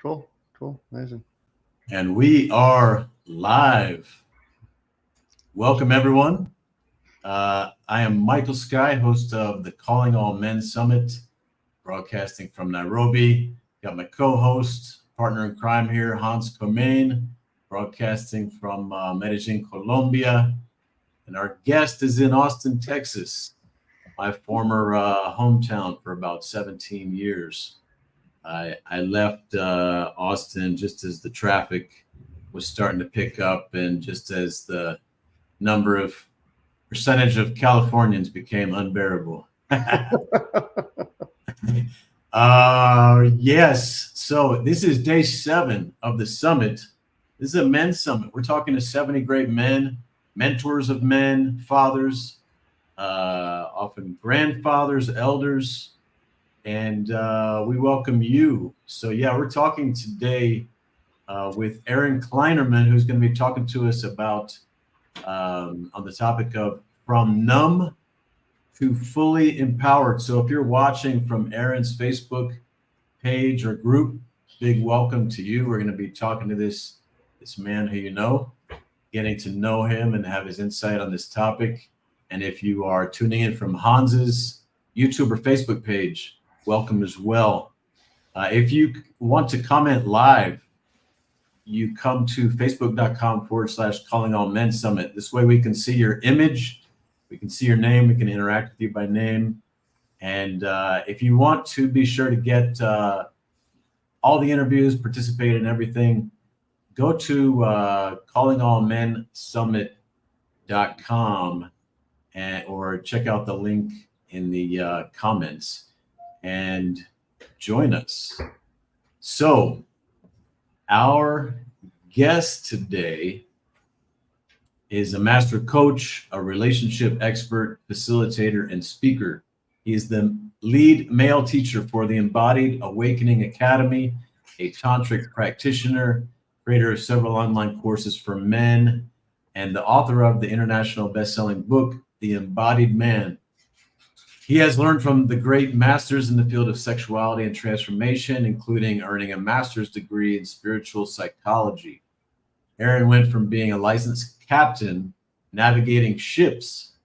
Cool. Amazing. And we are live. Welcome, everyone. I am Michael Sky, host of the Calling All Men Summit, broadcasting from Nairobi. Got my co-host, partner in crime here, Hans Comain, broadcasting from Medellin, Colombia. And our guest is in Austin, Texas, my former hometown for about 17 years. I left Austin just as the traffic was starting to pick up and just as the percentage of Californians became unbearable. Yes. So this is day 7 of the summit. This is a men's summit. We're talking to 70 great men, mentors of men, fathers, often grandfathers, elders, and we welcome you. So yeah, we're talking today with Aaron Kleinerman, who's going to be talking to us about on the topic of from numb to fully empowered. So if you're watching from Aaron's Facebook page or group, big welcome to you. We're going to be talking to this man who you know, getting to know him and have his insight on this topic. And if you are tuning in from Hans's YouTube or Facebook page, welcome as well. If you want to comment live, you come to facebook.com/Calling All Men Summit. This way we can see your image, we can see your name, we can interact with you by name. And if you want to be sure to get all the interviews, participate in everything, go to callingallmensummit.com or check out the link in the comments and join us. So our guest today is a master coach, a relationship expert, facilitator, and speaker. He is the lead male teacher for the Embodied Awakening Academy, a tantric practitioner, creator of several online courses for men, and the author of the international best-selling book, The Embodied Man. He has learned from the great masters in the field of sexuality and transformation, including earning a master's degree in spiritual psychology. Aaron went from being a licensed captain navigating ships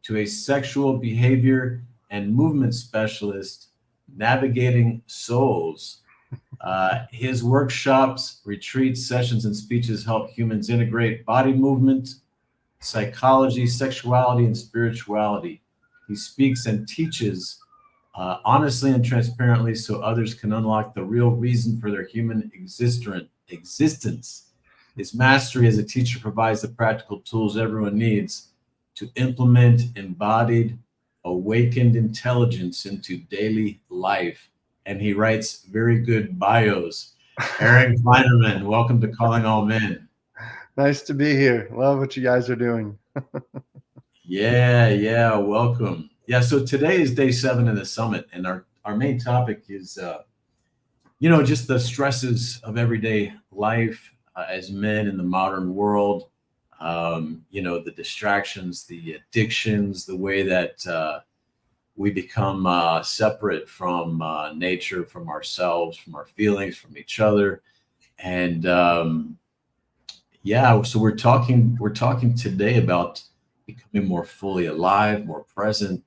to a sexual behavior and movement specialist navigating souls. His workshops, retreats, sessions, and speeches help humans integrate body movement, psychology, sexuality, and spirituality. He speaks and teaches honestly and transparently so others can unlock the real reason for their human existence. His mastery as a teacher provides the practical tools everyone needs to implement embodied, awakened intelligence into daily life. And he writes very good bios. Aaron Kleinerman, welcome to Calling All Men. Nice to be here. Love what you guys are doing. Yeah, welcome. Yeah, so today is day 7 of the summit, and our main topic is, just the stresses of everyday life as men in the modern world, the distractions, the addictions, the way that we become separate from nature, from ourselves, from our feelings, from each other. And so we're talking today about becoming more fully alive, more present,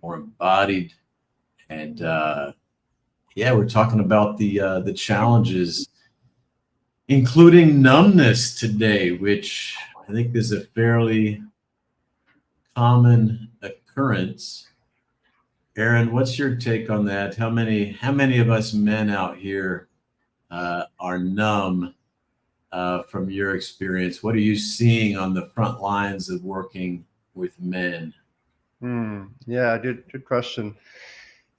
more embodied, and we're talking about the challenges, including numbness today, which I think is a fairly common occurrence. Aaron, what's your take on that? How many of us men out here are numb? From your experience, what are you seeing on the front lines of working with men? Yeah, good question.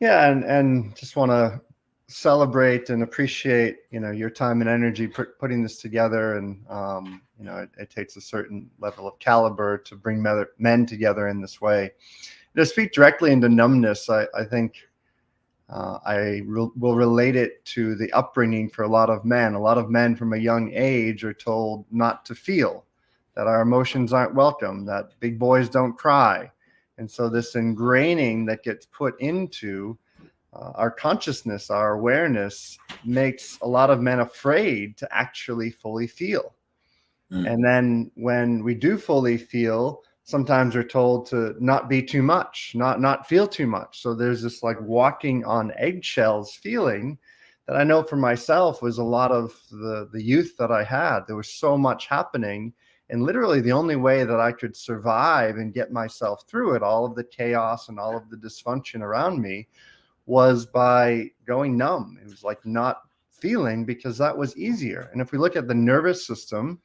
Yeah, and just want to celebrate and appreciate, your time and energy putting this together. And, it takes a certain level of caliber to bring men together in this way. To speak directly into numbness, I think will relate it to the upbringing for a lot of men. A lot of men from a young age are told not to feel, that our emotions aren't welcome, that big boys don't cry. And so this ingraining that gets put into our consciousness, our awareness makes a lot of men afraid to actually fully feel. And then when we do fully feel, sometimes we're told to not be too much, not feel too much. So there's this like walking on eggshells feeling that I know for myself was a lot of the youth that I had. There was so much happening. And literally the only way that I could survive and get myself through it, all of the chaos and all of the dysfunction around me, was by going numb. It was like not feeling, because that was easier. And if we look at the nervous system,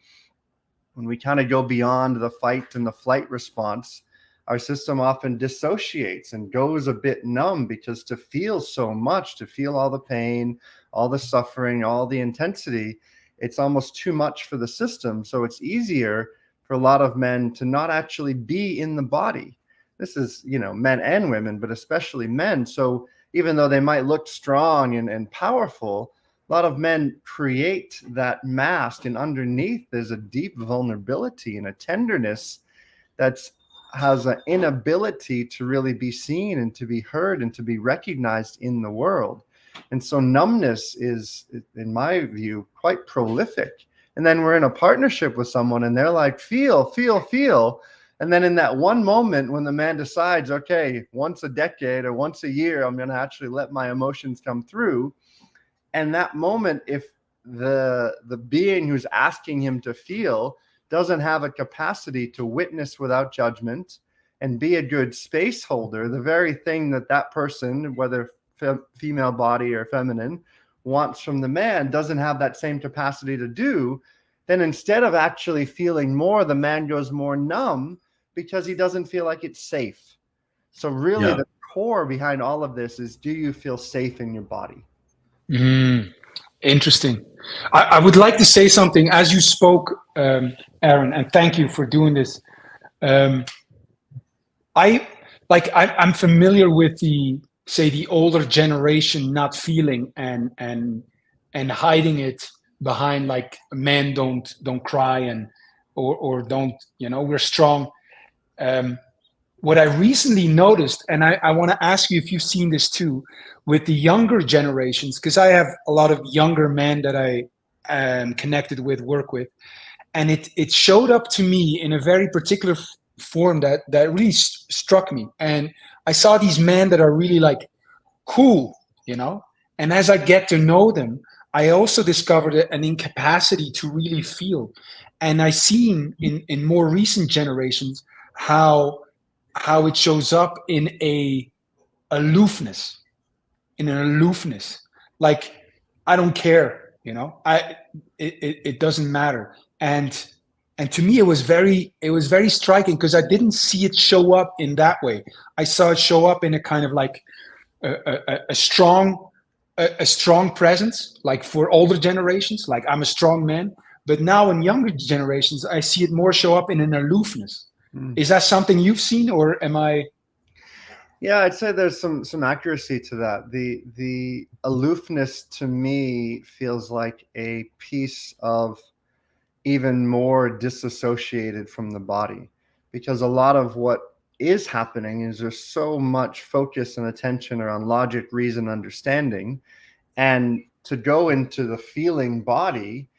when we kind of go beyond the fight and the flight response, our system often dissociates and goes a bit numb, because to feel so much, to feel all the pain, all the suffering, all the intensity, it's almost too much for the system. So it's easier for a lot of men to not actually be in the body. This is, men and women, but especially men. So even though they might look strong and powerful, a lot of men create that mask, and underneath there's a deep vulnerability and a tenderness that has an inability to really be seen and to be heard and to be recognized in the world. And so numbness is, in my view, quite prolific. And then we're in a partnership with someone and they're like, feel, feel, feel. And then in that one moment when the man decides, okay, once a decade or once a year, I'm going to actually let my emotions come through. And that moment, if the being who's asking him to feel doesn't have a capacity to witness without judgment and be a good space holder, the very thing that person, whether female body or feminine, wants from the man, doesn't have that same capacity to do, then instead of actually feeling more, the man goes more numb because he doesn't feel like it's safe. So really the core behind all of this is, do you feel safe in your body? Interesting. I would like to say something as you spoke, Aaron, and thank you for doing this. I'm familiar with the older generation not feeling and hiding it behind like men don't cry or don't, we're strong. What I recently noticed, and I want to ask you if you've seen this too, with the younger generations, because I have a lot of younger men that I am connected with, work with, and it showed up to me in a very particular form that really struck me. And I saw these men that are really like cool, and as I get to know them, I also discovered an incapacity to really feel. And I seen in more recent generations how it shows up in an aloofness, like I don't care, it doesn't matter. And to me it was very striking, because I didn't see it show up in that way. I saw it show up in a kind of like a strong presence, like for older generations, like I'm a strong man. But now in younger generations, I see it more show up in an aloofness. Is that something you've seen, or am I? Yeah, I'd say there's some accuracy to that. The aloofness to me feels like a piece of even more disassociated from the body, because a lot of what is happening is there's so much focus and attention around logic, reason, understanding, and to go into the feeling body,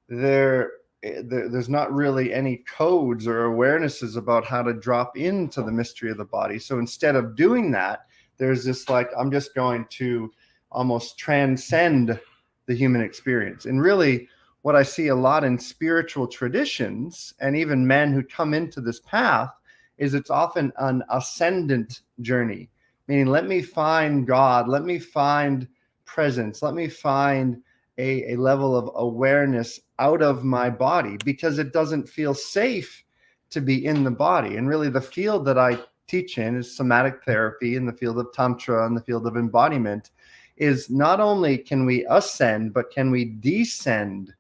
there's not really any codes or awarenesses about how to drop into the mystery of the body. So instead of doing that, there's this like, I'm just going to almost transcend the human experience. And really what I see a lot in spiritual traditions and even men who come into this path is it's often an ascendant journey, meaning let me find God, let me find presence, let me find a level of awareness out of my body, because it doesn't feel safe to be in the body. And really the field that I teach in is somatic therapy, in the field of tantra, in the field of embodiment, is not only can we ascend, but can we descend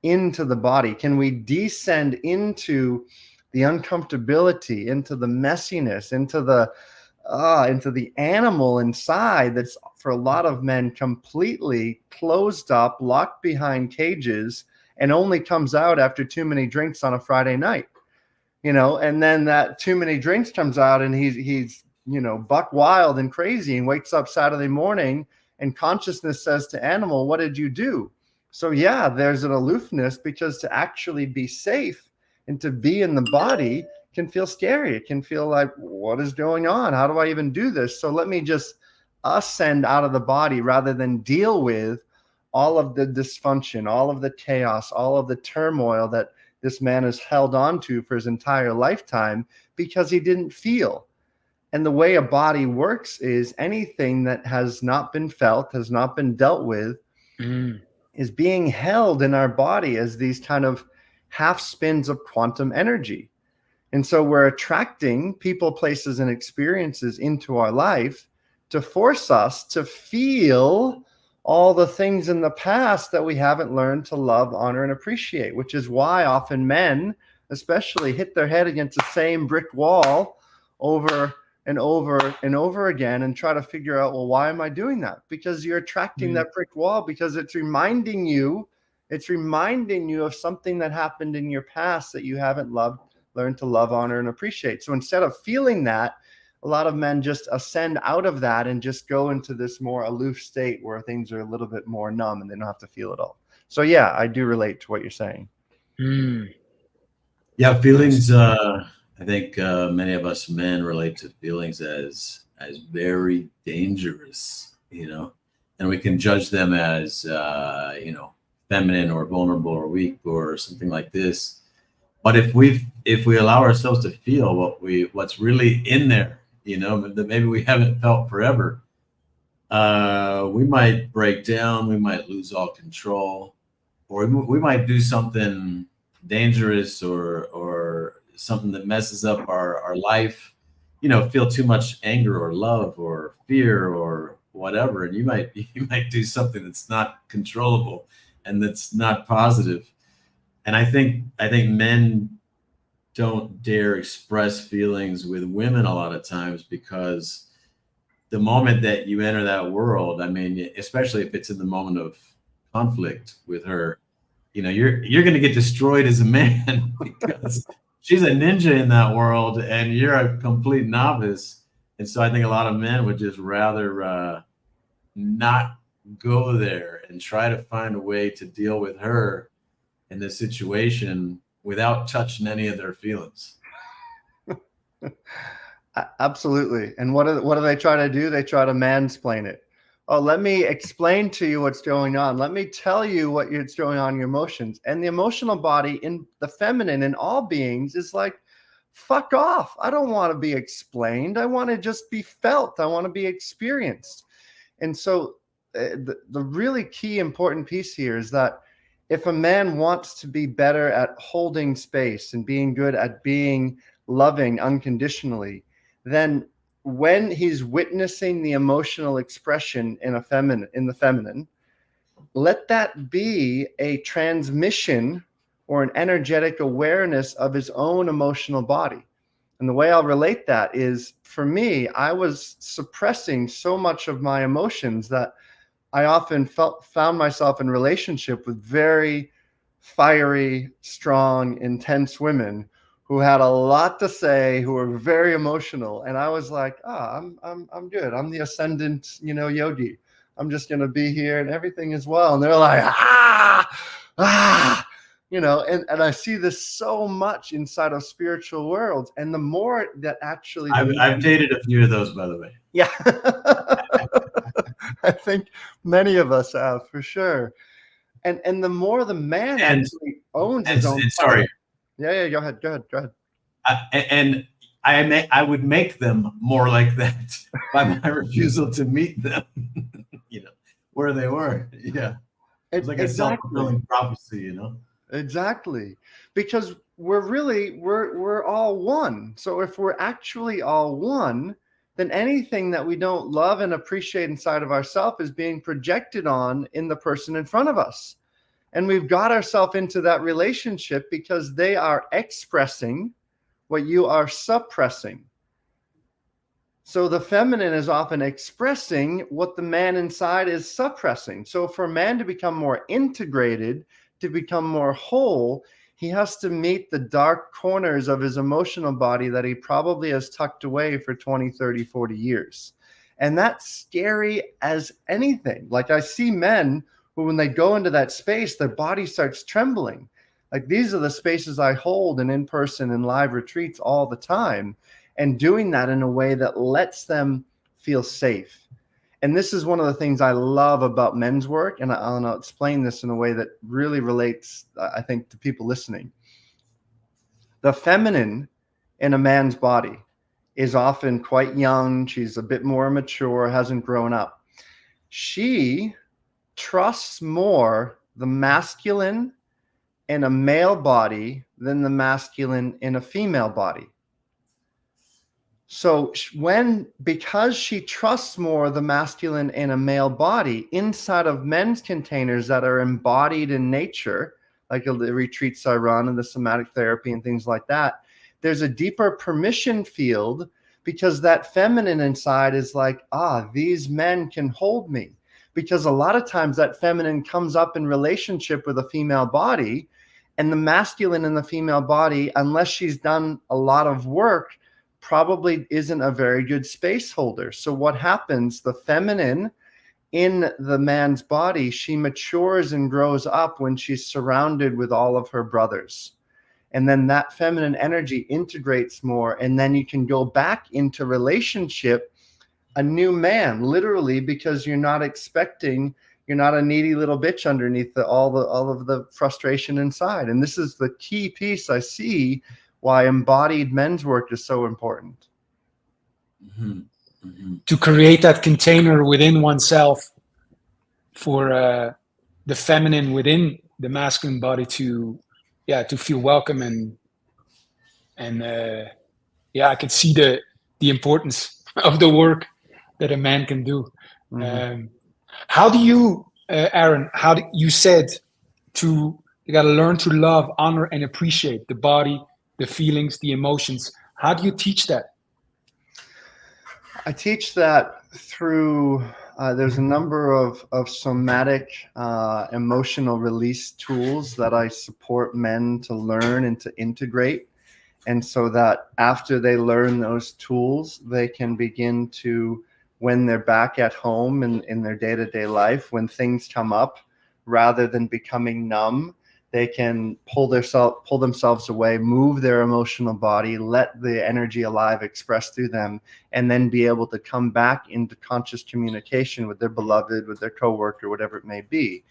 into the body? Can we descend into the uncomfortability, into the messiness, into the animal inside that's for a lot of men completely closed up, locked behind cages, and only comes out after too many drinks on a Friday night, and then that too many drinks comes out and he's buck wild and crazy and wakes up Saturday morning and consciousness says to animal, what did you do? So yeah, there's an aloofness because to actually be safe and to be in the body can feel scary. It can feel like, what is going on? How do I even do this? So let me just ascend out of the body rather than deal with all of the dysfunction, all of the chaos, all of the turmoil that this man has held on to for his entire lifetime because he didn't feel. And the way a body works is anything that has not been felt, has not been dealt with, is being held in our body as these kind of half spins of quantum energy. And so we're attracting people, places, and experiences into our life to force us to feel all the things in the past that we haven't learned to love, honor, and appreciate, which is why often men especially hit their head against the same brick wall over and over and over again and try to figure out, well, why am I doing that? Because you're attracting that brick wall because it's reminding you of something that happened in your past that you haven't learned to love, honor, and appreciate. So instead of feeling that, a lot of men just ascend out of that and just go into this more aloof state where things are a little bit more numb and they don't have to feel it all. So yeah, I do relate to what you're saying. Yeah, feelings. I think many of us men relate to feelings as very dangerous, and we can judge them as feminine or vulnerable or weak or something like this. But if we allow ourselves to feel what's really in there, that maybe we haven't felt forever, we might break down, we might lose all control, or we might do something dangerous or something that messes up our life, feel too much anger or love or fear or whatever, and you might do something that's not controllable and that's not positive. And I think men don't dare express feelings with women a lot of times because the moment that you enter that world, I mean, especially if it's in the moment of conflict with her, you're going to get destroyed as a man because she's a ninja in that world and you're a complete novice. And so I think a lot of men would just rather not go there and try to find a way to deal with her in this situation without touching any of their feelings. Absolutely. And what do they try to do? They try to mansplain it. Oh, let me explain to you what's going on. Let me tell you what's going on in your emotions. And the emotional body in the feminine in all beings is like, fuck off. I don't want to be explained. I want to just be felt. I want to be experienced. And so the really key important piece here is that if a man wants to be better at holding space and being good at being loving unconditionally, then when he's witnessing the emotional expression in the feminine, let that be a transmission or an energetic awareness of his own emotional body. And the way I'll relate that is, for me, I was suppressing so much of my emotions that I often found myself in relationship with very fiery, strong, intense women who had a lot to say, who were very emotional. And I was like, I'm good. I'm the ascendant, yogi. I'm just going to be here and everything is well. And they're like, and I see this so much inside of spiritual worlds. And the more that actually, I've dated a few of those, by the way. Yeah. I think many of us have, for sure. And the more the man actually owns his own. Sorry. Yeah. Go ahead. And I would make them more like that by my refusal to meet them, where they were. Yeah. It's like a self-fulfilling prophecy, Exactly. Because we're all one. So if we're actually all one, then anything that we don't love and appreciate inside of ourselves is being projected on in the person in front of us. And we've got ourselves into that relationship because they are expressing what you are suppressing. So the feminine is often expressing what the man inside is suppressing. So for a man to become more integrated, to become more whole, He has to meet the dark corners of his emotional body that he probably has tucked away for 20, 30, 40 years. And that's scary as anything. Like, I see men who, when they go into that space, their body starts trembling. Like, these are the spaces I hold in person and live retreats all the time, and doing that in a way that lets them feel safe. And this is one of the things I love about men's work, and I'll explain this in a way that really relates, I think, to people listening. The feminine in a man's body is often quite young. She's a bit more mature, hasn't grown up. She trusts more the masculine in a male body than the masculine in a female body. So because she trusts more the masculine in a male body, inside of men's containers that are embodied in nature, like the retreats I run and the somatic therapy and things like that, there's a deeper permission field, because that feminine inside is like, these men can hold me. Because a lot of times that feminine comes up in relationship with a female body, and the masculine in the female body, unless she's done a lot of work, probably isn't a very good space holder. So what happens, the feminine in the man's body, she matures and grows up when she's surrounded with all of her brothers. And then that feminine energy integrates more, and then you can go back into relationship a new man, literally, because you're not a needy little bitch underneath all of the frustration inside. And this is the key piece I see why embodied men's work is so important. Mm-hmm. Mm-hmm. To create that container within oneself for the feminine within the masculine body to feel welcome, and I can see the importance of the work that a man can do. Mm-hmm. How do you, Aaron? You said you got to learn to love, honor, and appreciate the body, the feelings, the emotions. How do you teach that? I teach that through, there's a number of somatic emotional release tools that I support men to learn and to integrate. And so that after they learn those tools, they can begin to, when they're back at home in their day-to-day life, when things come up, rather than becoming numb, they can pull themselves away, move their emotional body, let the energy alive express through them, and then be able to come back into conscious communication with their beloved, with their coworker, whatever it may be.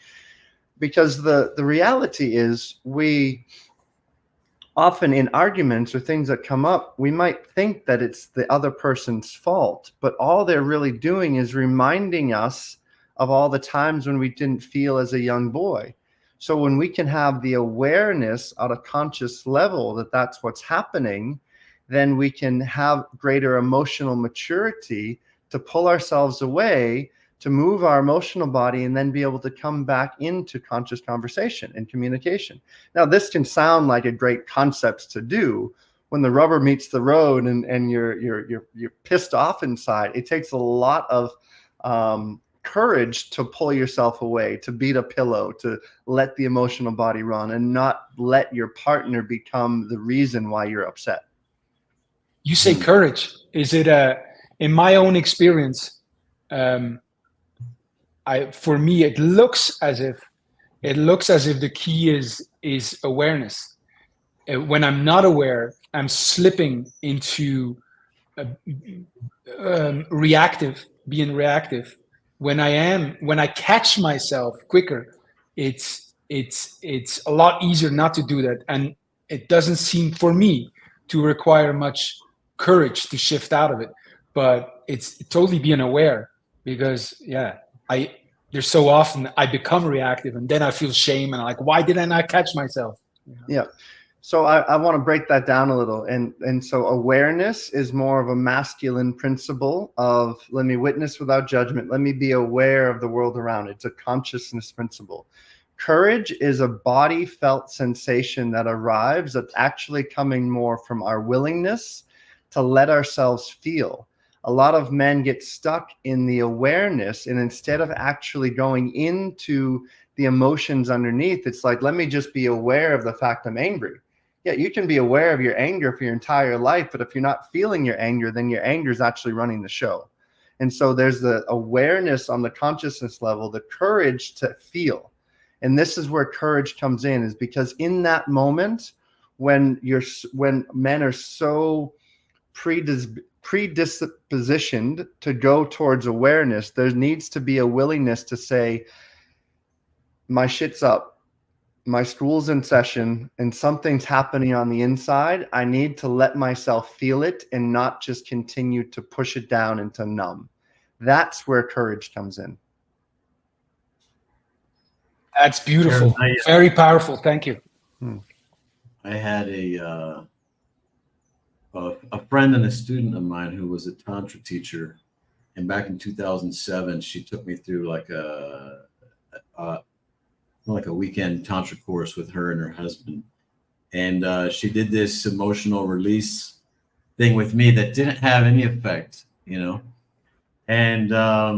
Because the reality is, we often in arguments or things that come up, we might think that it's the other person's fault, but all they're really doing is reminding us of all the times when we didn't feel as a young boy. So when we can have the awareness at a conscious level that that's what's happening, then we can have greater emotional maturity to pull ourselves away, to move our emotional body, and then be able to come back into conscious conversation and communication. Now, this can sound like a great concept to do when the rubber meets the road and you're pissed off inside. It takes a lot of courage to pull yourself away, to beat a pillow, to let the emotional body run, and not let your partner become the reason why you're upset. You say courage. Is it in my own experience? For me, it looks as if the key is awareness. When I'm not aware, I'm slipping into being reactive. When I catch myself quicker, it's a lot easier not to do that, and it doesn't seem for me to require much courage to shift out of it. But it's totally being aware, because there's so often I become reactive, and then I feel shame, and I'm like, why did I not catch myself? Yeah. So I want to break that down a little. And so awareness is more of a masculine principle of, let me witness without judgment. Let me be aware of the world around. It's a consciousness principle. Courage is a body felt sensation that arrives, that's actually coming more from our willingness to let ourselves feel. A lot of men get stuck in the awareness, and instead of actually going into the emotions underneath. It's like, let me just be aware of the fact I'm angry. Yeah, you can be aware of your anger for your entire life, but if you're not feeling your anger, then your anger is actually running the show. And so there's the awareness on the consciousness level, the courage to feel. And this is where courage comes in, is because in that moment when men are so predispositioned to go towards awareness, there needs to be a willingness to say, my shit's up, my school's in session, and something's happening on the inside. I need to let myself feel it and not just continue to push it down into numb. That's where courage comes in. That's beautiful. Aaron, Very powerful. Thank you. I had a friend and a student of mine who was a Tantra teacher. And back in 2007, she took me through like a weekend Tantra course with her and her husband. And she did this emotional release thing with me that didn't have any effect, you know? And I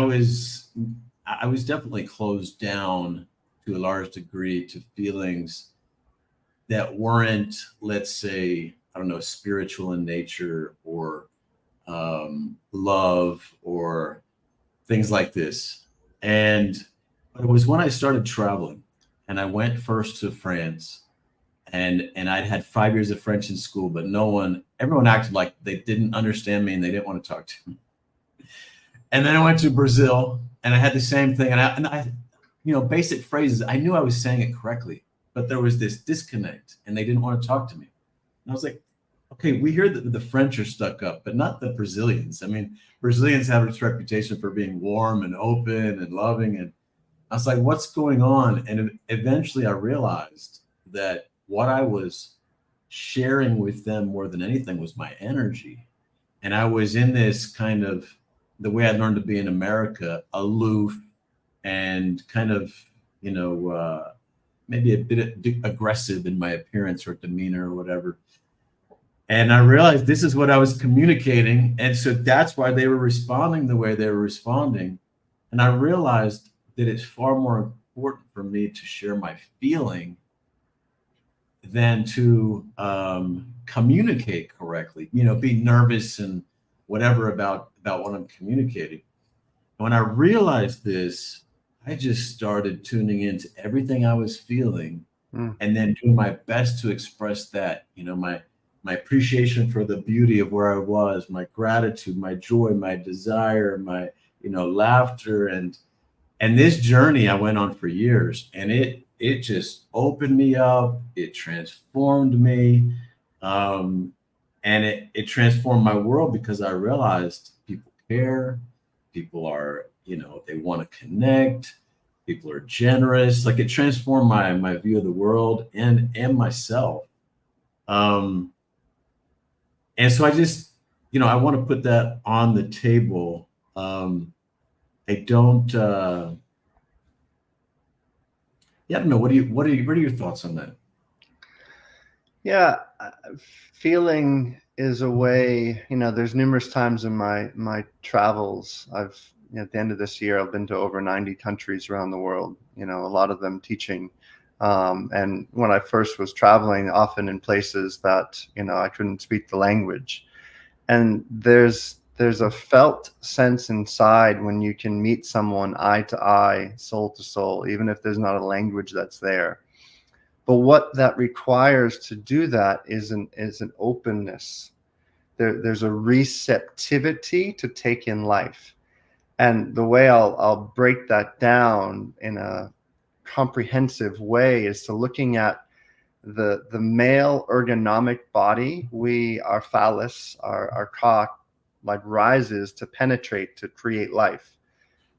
was definitely closed down to a large degree to feelings that weren't, let's say, I don't know, spiritual in nature or love or things like this. And it was when I started traveling, and I went first to France, and I'd had 5 years of French in school, but everyone acted like they didn't understand me and they didn't want to talk to me. And then I went to Brazil, and I had the same thing. And I basic phrases, I knew I was saying it correctly, but there was this disconnect, and they didn't want to talk to me. And I was like, okay, we hear that the French are stuck up, but not the Brazilians. I mean, Brazilians have this reputation for being warm and open and loving. And I was like, what's going on? And eventually I realized that what I was sharing with them more than anything was my energy. And I was in this kind of, the way I learned to be in America, aloof and kind of, maybe a bit aggressive in my appearance or demeanor or whatever. And I realized this is what I was communicating. And so that's why they were responding the way they were responding. And I realized that it's far more important for me to share my feeling than to communicate correctly, be nervous and whatever about what I'm communicating. When I realized this, I just started tuning into everything I was feeling and then doing my best to express that, my appreciation for the beauty of where I was, my gratitude, my joy, my desire, my, laughter. And this journey I went on for years, and it just opened me up. It transformed me. And it transformed my world because I realized people care. People are, they want to connect. People are generous. Like, it transformed my view of the world and myself. And so I just, I want to put that on the table. I don't, I don't know. What are your thoughts on that? Yeah, feeling is a way, there's numerous times in my travels. At the end of this year, I've been to over 90 countries around the world, a lot of them teaching. And when I first was traveling, often in places that, I couldn't speak the language. And there's a felt sense inside when you can meet someone eye to eye, soul to soul, even if there's not a language that's there. But what that requires to do that is an openness. There's a receptivity to take in life. And the way I'll break that down in a comprehensive way is to looking at the male ergonomic body. Our phallus, our cock, like, rises to penetrate, to create life.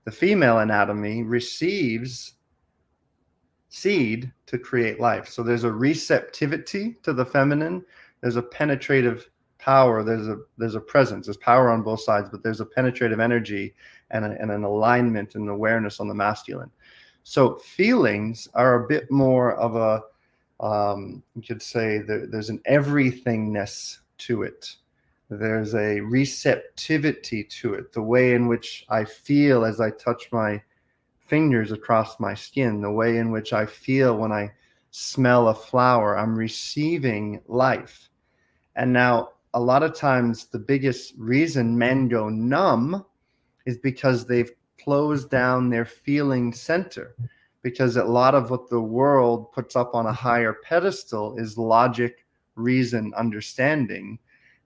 The female anatomy receives seed to create life. So there's a receptivity to the feminine. There's a penetrative power. There's a presence. There's power on both sides, but there's a penetrative energy and an alignment and awareness on the masculine. So feelings are a bit more of a, you could say there's an everythingness to it. There's a receptivity to it. The way in which I feel as I touch my fingers across my skin, the way in which I feel when I smell a flower. I'm receiving life. And now, a lot of times, the biggest reason men go numb is because they've closed down their feeling center. Because a lot of what the world puts up on a higher pedestal is logic, reason, understanding.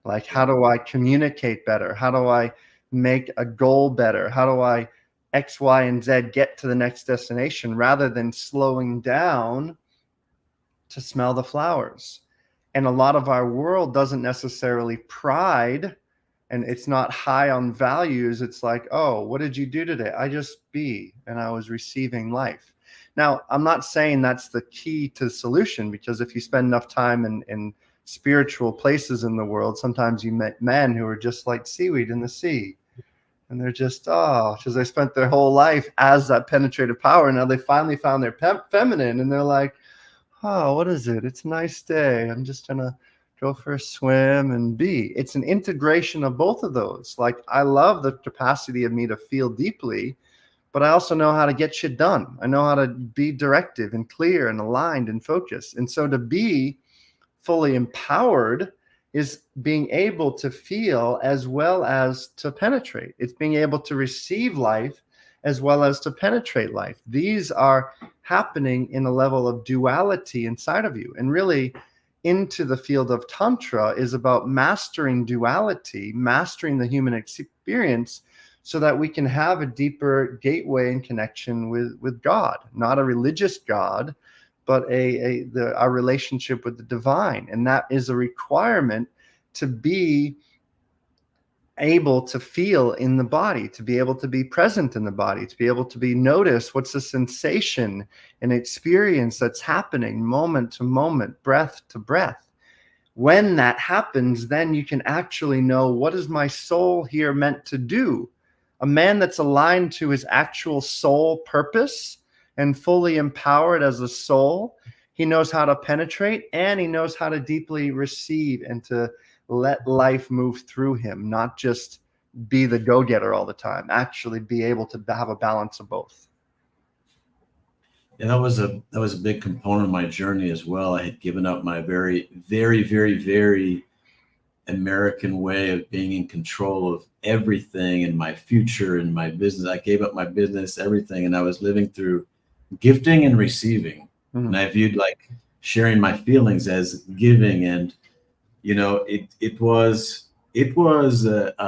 Like, how do I communicate better? How do I make a goal better? How do I X, Y, and Z get to the next destination, rather than slowing down to smell the flowers? And a lot of our world doesn't necessarily pride, and it's not high on values. It's like, oh, what did you do today? I just be, and I was receiving life. Now, I'm not saying that's the key to the solution, because if you spend enough time in spiritual places in the world, sometimes you met men who are just like seaweed in the sea. And they're just, oh, because they spent their whole life as that penetrative power. Now they finally found their feminine, and they're like, oh, what is it? It's a nice day. I'm just going to go for a swim and be. It's an integration of both of those. Like, I love the capacity of me to feel deeply, but I also know how to get shit done. I know how to be directive and clear and aligned and focused. And so to be fully empowered is being able to feel as well as to penetrate. It's being able to receive life as well as to penetrate life. These are happening in a level of duality inside of you. And really, into the field of Tantra is about mastering duality, mastering the human experience, so that we can have a deeper gateway and connection with God, not a religious God, but our relationship with the divine. And that is a requirement to be able to feel in the body, to be able to be present in the body, to be able to be notice what's the sensation and experience that's happening moment to moment, breath to breath. When that happens, then you can actually know, what is my soul here meant to do? A man that's aligned to his actual soul purpose and fully empowered as a soul, he knows how to penetrate, and he knows how to deeply receive and to let life move through him, not just be the go-getter all the time, actually be able to have a balance of both. Yeah, that was a big component of my journey as well. I had given up my very, very, very, very American way of being in control of everything in my future and my business. I gave up my business, everything, and I was living through gifting and receiving. Mm-hmm. And I viewed like sharing my feelings as giving, and it was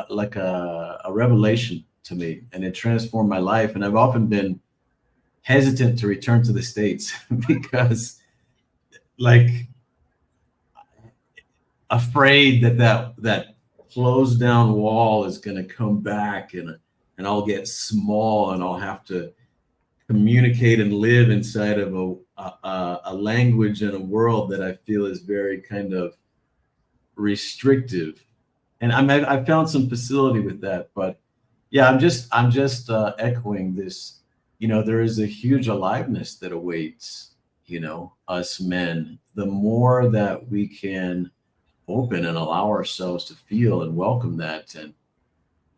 like a revelation to me, and it transformed my life. And I've often been hesitant to return to the States because, like, afraid that closed down wall is going to come back, and I'll get small, and I'll have to communicate and live inside of a language and a world that I feel is very kind of restrictive. And I found some facility with that, but yeah, I'm just echoing this. There is a huge aliveness that awaits, us men. The more that we can open and allow ourselves to feel and welcome that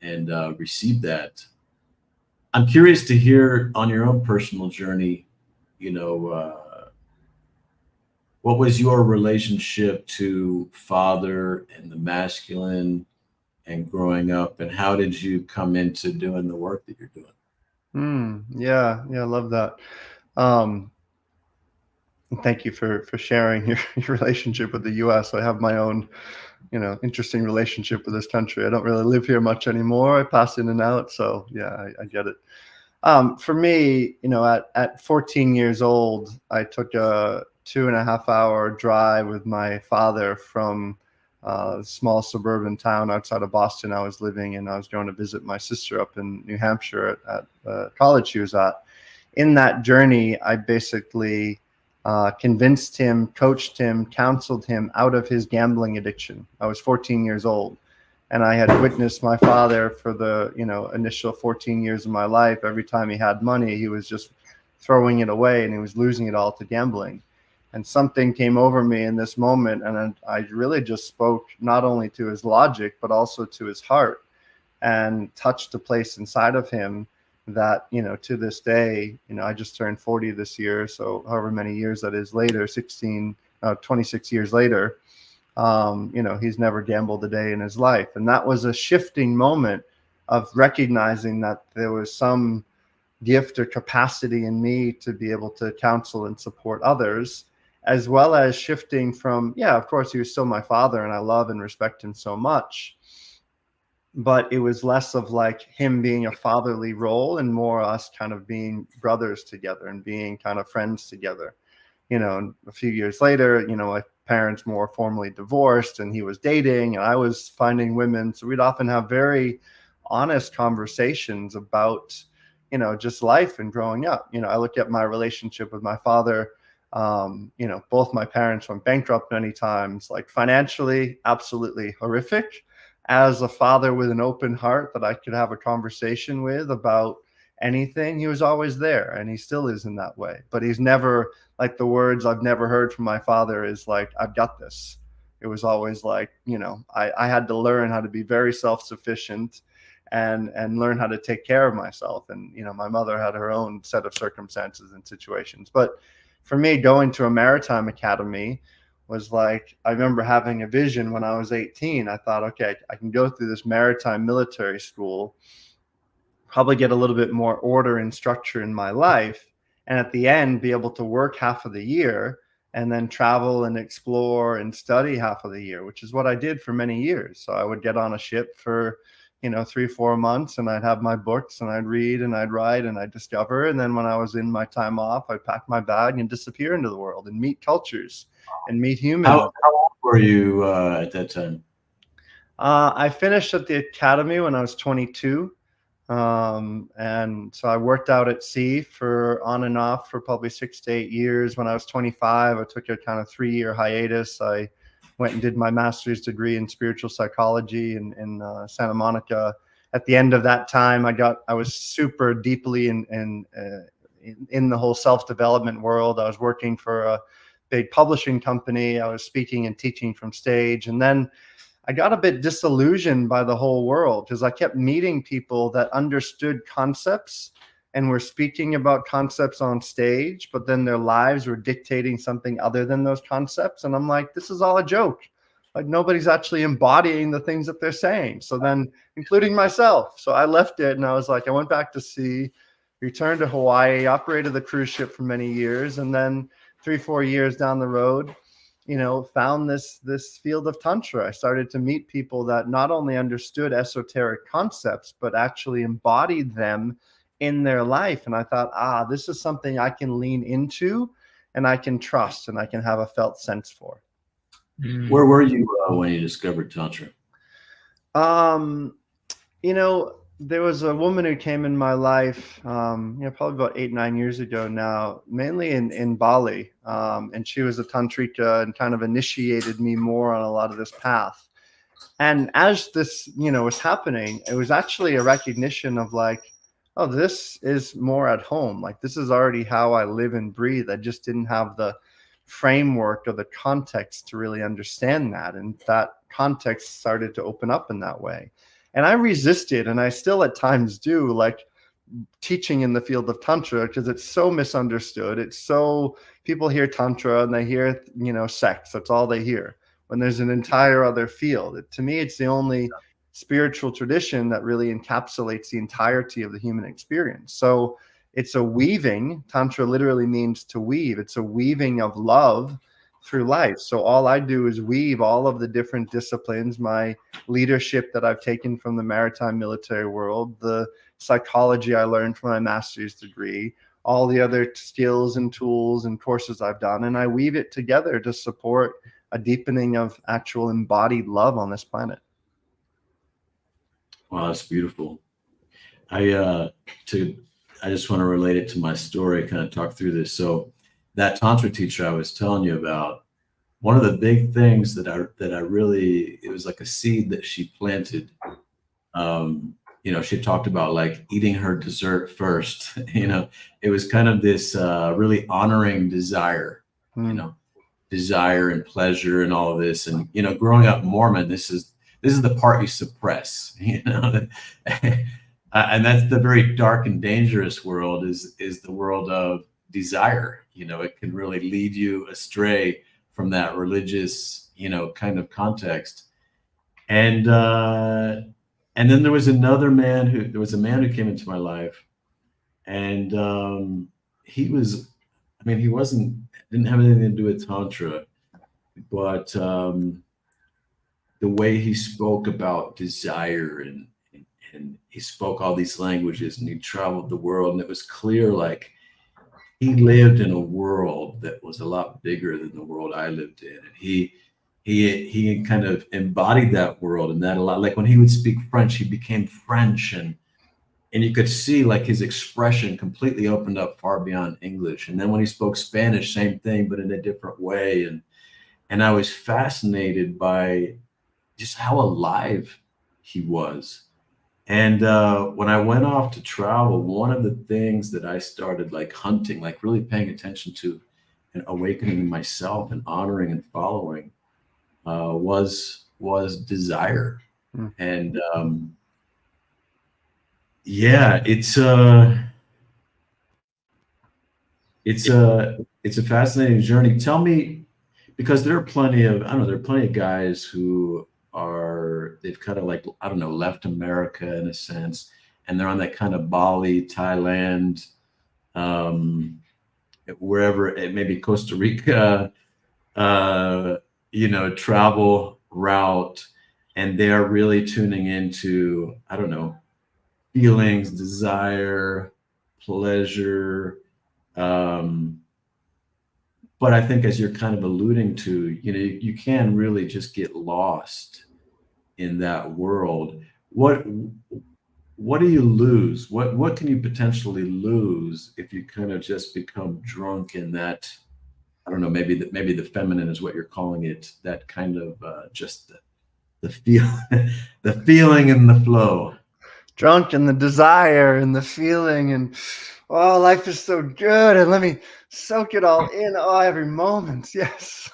and receive that. I'm curious to hear on your own personal journey, what was your relationship to father and the masculine and growing up, and how did you come into doing the work that you're doing? Yeah, I love that. Thank you for sharing your relationship with the U.S. I have my own, interesting relationship with this country. I don't really live here much anymore. I pass in and out, so yeah, I get it. For me, at 14 years old, I took a 2.5-hour drive with my father from a small suburban town outside of Boston I was living in. I was going to visit my sister up in New Hampshire at the college she was at. In that journey, I basically convinced him, coached him, counseled him out of his gambling addiction. I was 14 years old, and I had witnessed my father for the initial 14 years of my life. Every time he had money, he was just throwing it away, and he was losing it all to gambling. And something came over me in this moment, and I really just spoke not only to his logic, but also to his heart, and touched a place inside of him that, you know, to this day, you know, I just turned 40 this year, so however many years that is later, 26 years later, you know, he's never gambled a day in his life. And that was a shifting moment of recognizing that there was some gift or capacity in me to be able to counsel and support others, as well as shifting from, yeah, of course, he was still my father and I love and respect him so much. But it was less of like him being a fatherly role and more us kind of being brothers together and being kind of friends together. You know, and a few years later, you know, my parents more formally divorced and he was dating and I was finding women. So we'd often have very honest conversations about, you know, just life and growing up. You know, I look at my relationship with my father. You know, both my parents went bankrupt many times, like financially, absolutely horrific. As a father with an open heart that I could have a conversation with about anything, he was always there, and he still is in that way. But he's never, like, the words I've never heard from my father is like, I've got this. It was always like, you know, I had to learn how to be very self-sufficient and learn how to take care of myself. And, you know, my mother had her own set of circumstances and situations. But for me, going to a maritime academy was like, I remember having a vision when I was 18. I thought, okay, I can go through this maritime military school, probably get a little bit more order and structure in my life, and at the end be able to work half of the year and then travel and explore and study half of the year, which is what I did for many years. So I would get on a ship for, you know, 3-4 months, and I'd have my books and I'd read and I'd write and I'd discover. And then when I was in my time off, I'd pack my bag and disappear into the world and meet cultures and meet humans. How old were you at that time? I finished at the academy when I was 22. And so I worked out at sea for on and off for probably 6 to 8 years. When I was 25, I took a kind of 3-year hiatus. I went and did my master's degree in spiritual psychology in Santa Monica. At the end of that time, I was super deeply in the whole self-development world. I was working for a big publishing company. I was speaking and teaching from stage. And then I got a bit disillusioned by the whole world because I kept meeting people that understood concepts and were speaking about concepts on stage, but then their lives were dictating something other than those concepts. And I'm like, this is all a joke. Like, nobody's actually embodying the things that they're saying. So then, including myself. So I left it and I was like, I went back to sea, returned to Hawaii, operated the cruise ship for many years. And then 3-4 years down the road, you know, found this field of Tantra. I started to meet people that not only understood esoteric concepts, but actually embodied them in their life. And I thought, this is something I can lean into and I can trust and I can have a felt sense for. Where were you when you discovered Tantra? You know, there was a woman who came in my life, you know, probably about 8-9 years ago now, mainly in Bali. And she was a tantrika and kind of initiated me more on a lot of this path. And as this, you know, was happening, it was actually a recognition of like, oh, this is more at home. Like, this is already how I live and breathe. I just didn't have the framework or the context to really understand that. And that context started to open up in that way. And I resisted, and I still at times do, like teaching in the field of Tantra, because it's so misunderstood. It's so, people hear Tantra and they hear, you know, sex. That's all they hear. When there's an entire other field. To me, it's the only spiritual tradition that really encapsulates the entirety of the human experience. So it's a weaving. Tantra literally means to weave. It's a weaving of love through life. So all I do is weave all of the different disciplines, my leadership that I've taken from the maritime military world, the psychology I learned from my master's degree, all the other skills and tools and courses I've done, and I weave it together to support a deepening of actual embodied love on this planet. Wow, that's beautiful. I just want to relate it to my story, kind of talk through this. So that Tantra teacher I was telling you about, one of the big things that I really, it was like a seed that she planted. You know, she talked about like eating her dessert first. You know, it was kind of this really honoring desire, you know, desire and pleasure and all of this. And, you know, growing up Mormon, this is the part you suppress, you know. And that's the very dark and dangerous world is the world of desire. You know, it can really lead you astray from that religious, you know, kind of context. And then there was a man who came into my life, and he was, I mean, didn't have anything to do with tantra, but the way he spoke about desire, and he spoke all these languages, and he traveled the world, and it was clear like he lived in a world that was a lot bigger than the world I lived in, and he kind of embodied that world, and that a lot, like when he would speak French, he became French, and you could see like his expression completely opened up far beyond English. And then when he spoke Spanish, same thing, but in a different way. And I was fascinated by just how alive he was. And when I went off to travel, one of the things that I started like hunting, like really paying attention to and awakening myself and honoring and following was desire. Mm. And yeah, it's a fascinating journey. Tell me, because there are plenty of, I don't know, there are plenty of guys who they've kind of like, I don't know, left America in a sense, and they're on that kind of Bali, Thailand, wherever, maybe Costa Rica, you know, travel route, and they are really tuning into, I don't know, feelings, desire, pleasure. But I think, as you're kind of alluding to, you know, you can really just get lost in that world. What do you lose? What can you potentially lose if you kind of just become drunk in that? I don't know. Maybe the feminine is what you're calling it. That kind of just the feel, the feeling and the flow. Drunk and the desire and the feeling, and oh, life is so good, and let me soak it all in. Oh, every moment. Yes.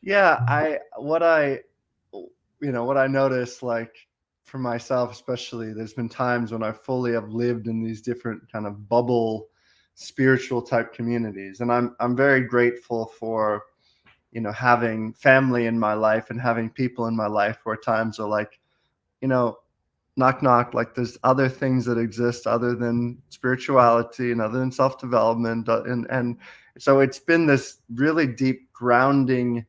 Yeah, what I notice, like for myself especially, there's been times when I fully have lived in these different kind of bubble spiritual type communities, and I'm very grateful for, you know, having family in my life and having people in my life where times are like, you know, knock knock, like there's other things that exist other than spirituality and other than self-development, and so it's been this really deep grounding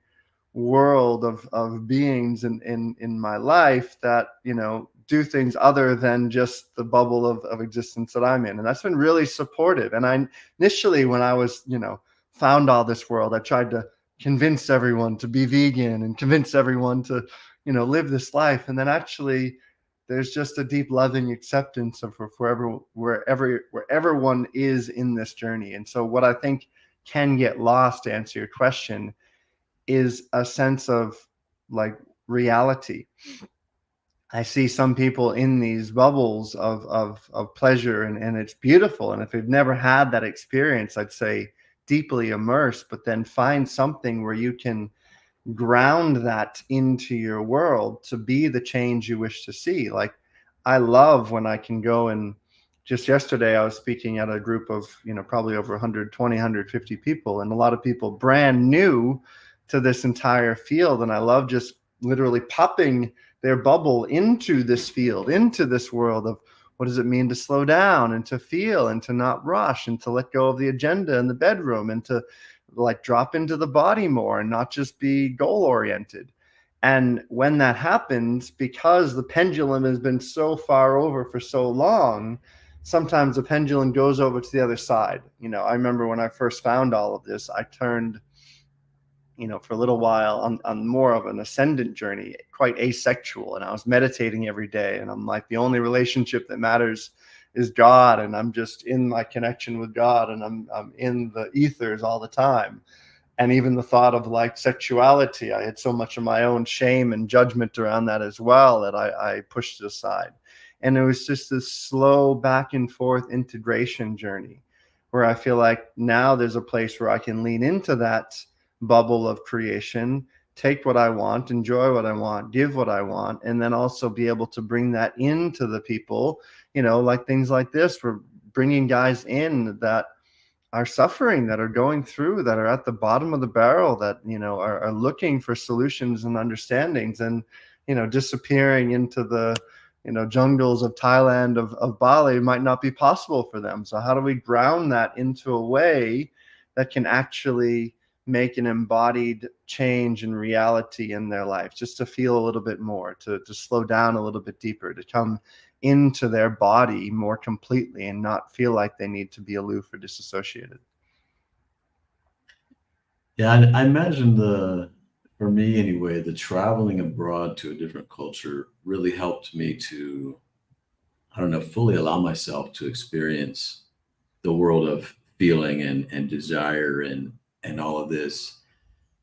world of beings in my life that, you know, do things other than just the bubble of existence that I'm in, and that's been really supportive. And I initially, when I was, you know, found all this world, I tried to convince everyone to be vegan and convince everyone to, you know, live this life, and then actually there's just a deep loving acceptance of wherever one is in this journey. And so what I think can get lost, to answer your question, is a sense of like reality. I see some people in these bubbles of pleasure, and it's beautiful. And if they've never had that experience, I'd say deeply immersed, but then find something where you can ground that into your world to be the change you wish to see. Like, I love when I can go, and just yesterday I was speaking at a group of, you know, probably over 120, 150 people, and a lot of people brand new to this entire field. And I love just literally popping their bubble into this field, into this world of what does it mean to slow down and to feel and to not rush and to let go of the agenda in the bedroom and to like drop into the body more and not just be goal oriented. And when that happens, because the pendulum has been so far over for so long, sometimes the pendulum goes over to the other side. You know, I remember when I first found all of this, I turned, you know, for a little while on more of an ascendant journey, quite asexual. And I was meditating every day. And I'm like, the only relationship that matters is God. And I'm just in my connection with God. And I'm in the ethers all the time. And even the thought of like sexuality, I had so much of my own shame and judgment around that as well, that I pushed it aside. And it was just this slow back and forth integration journey where I feel like now there's a place where I can lean into that bubble of creation, take what I want, enjoy what I want, give what I want, and then also be able to bring that into the people, like things like this. We're bringing guys in that are suffering, that are going through, that are at the bottom of the barrel, that, are looking for solutions and understandings, and, disappearing into the, jungles of Thailand, of Bali might not be possible for them. So how do we ground that into a way that can actually make an embodied change in reality in their life, just to feel a little bit more, to slow down a little bit deeper, to come into their body more completely and not feel like they need to be aloof or disassociated. Yeah, I imagine for me anyway, the traveling abroad to a different culture really helped me to, I don't know, fully allow myself to experience the world of feeling and desire and all of this.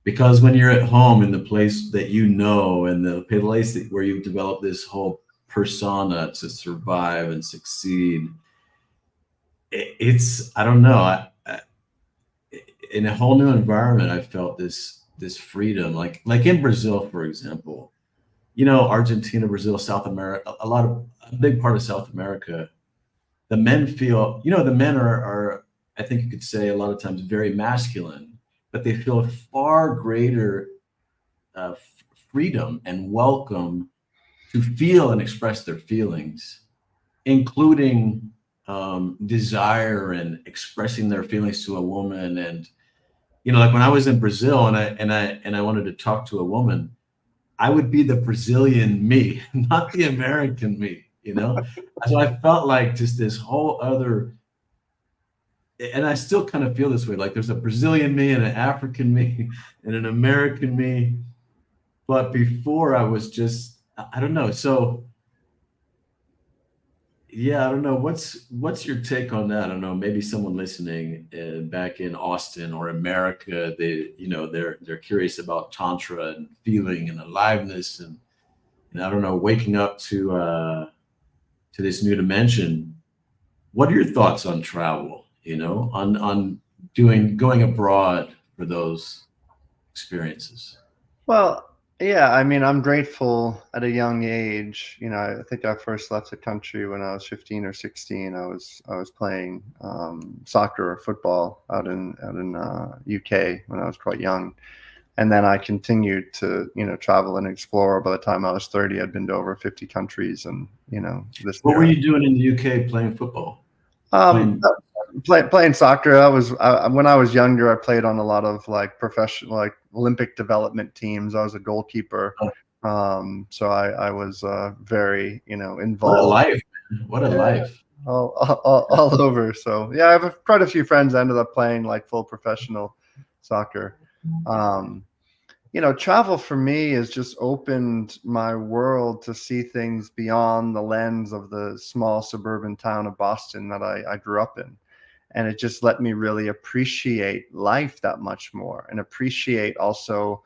Because when you're at home in the place that and the place where you've developed this whole persona to survive and succeed, it's, I don't know, in a whole new environment, I felt this freedom, like in Brazil, for example, Argentina, Brazil, South America, a big part of South America, the men feel, the men are, I think you could say, a lot of times very masculine, but they feel a far greater freedom and welcome to feel and express their feelings, including desire and expressing their feelings to a woman. And like when I was in Brazil and I wanted to talk to a woman, I would be the Brazilian me, not the American me. So I felt like just this whole other, and I still kind of feel this way, like there's a Brazilian me and an African me and an American me. But before I was just, I don't know. So yeah, I don't know. What's your take on that? I don't know. Maybe someone listening back in Austin or America, they're curious about tantra and feeling and aliveness, and I don't know, waking up to this new dimension. What are your thoughts on travel? On going abroad for those experiences? Well, yeah, I mean, I'm grateful at a young age. I think I first left the country when I was 15 or 16. I was playing soccer or football out in UK when I was quite young, and then I continued to travel and explore. By the time I was 30, I'd been to over 50 countries, and this. What were you doing in the UK playing football? Playing soccer. When I was younger, I played on a lot of like professional, like Olympic development teams. I was a goalkeeper. So I was very, involved. What a life, man. What a life. All over. So yeah, I have quite a few friends that ended up playing like full professional soccer. Travel for me has just opened my world to see things beyond the lens of the small suburban town of Boston that I grew up in. And it just let me really appreciate life that much more, and appreciate also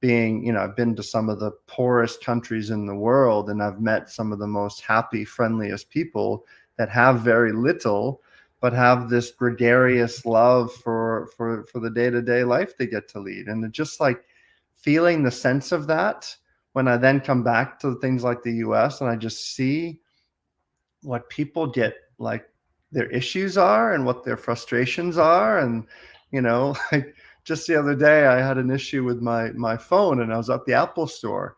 being, I've been to some of the poorest countries in the world, and I've met some of the most happy, friendliest people that have very little, but have this gregarious love for the day-to-day life they get to lead. And it just like feeling the sense of that when I then come back to things like the US and I just see what people get, like their issues are and what their frustrations are. And, like just the other day, I had an issue with my phone, and I was at the Apple store,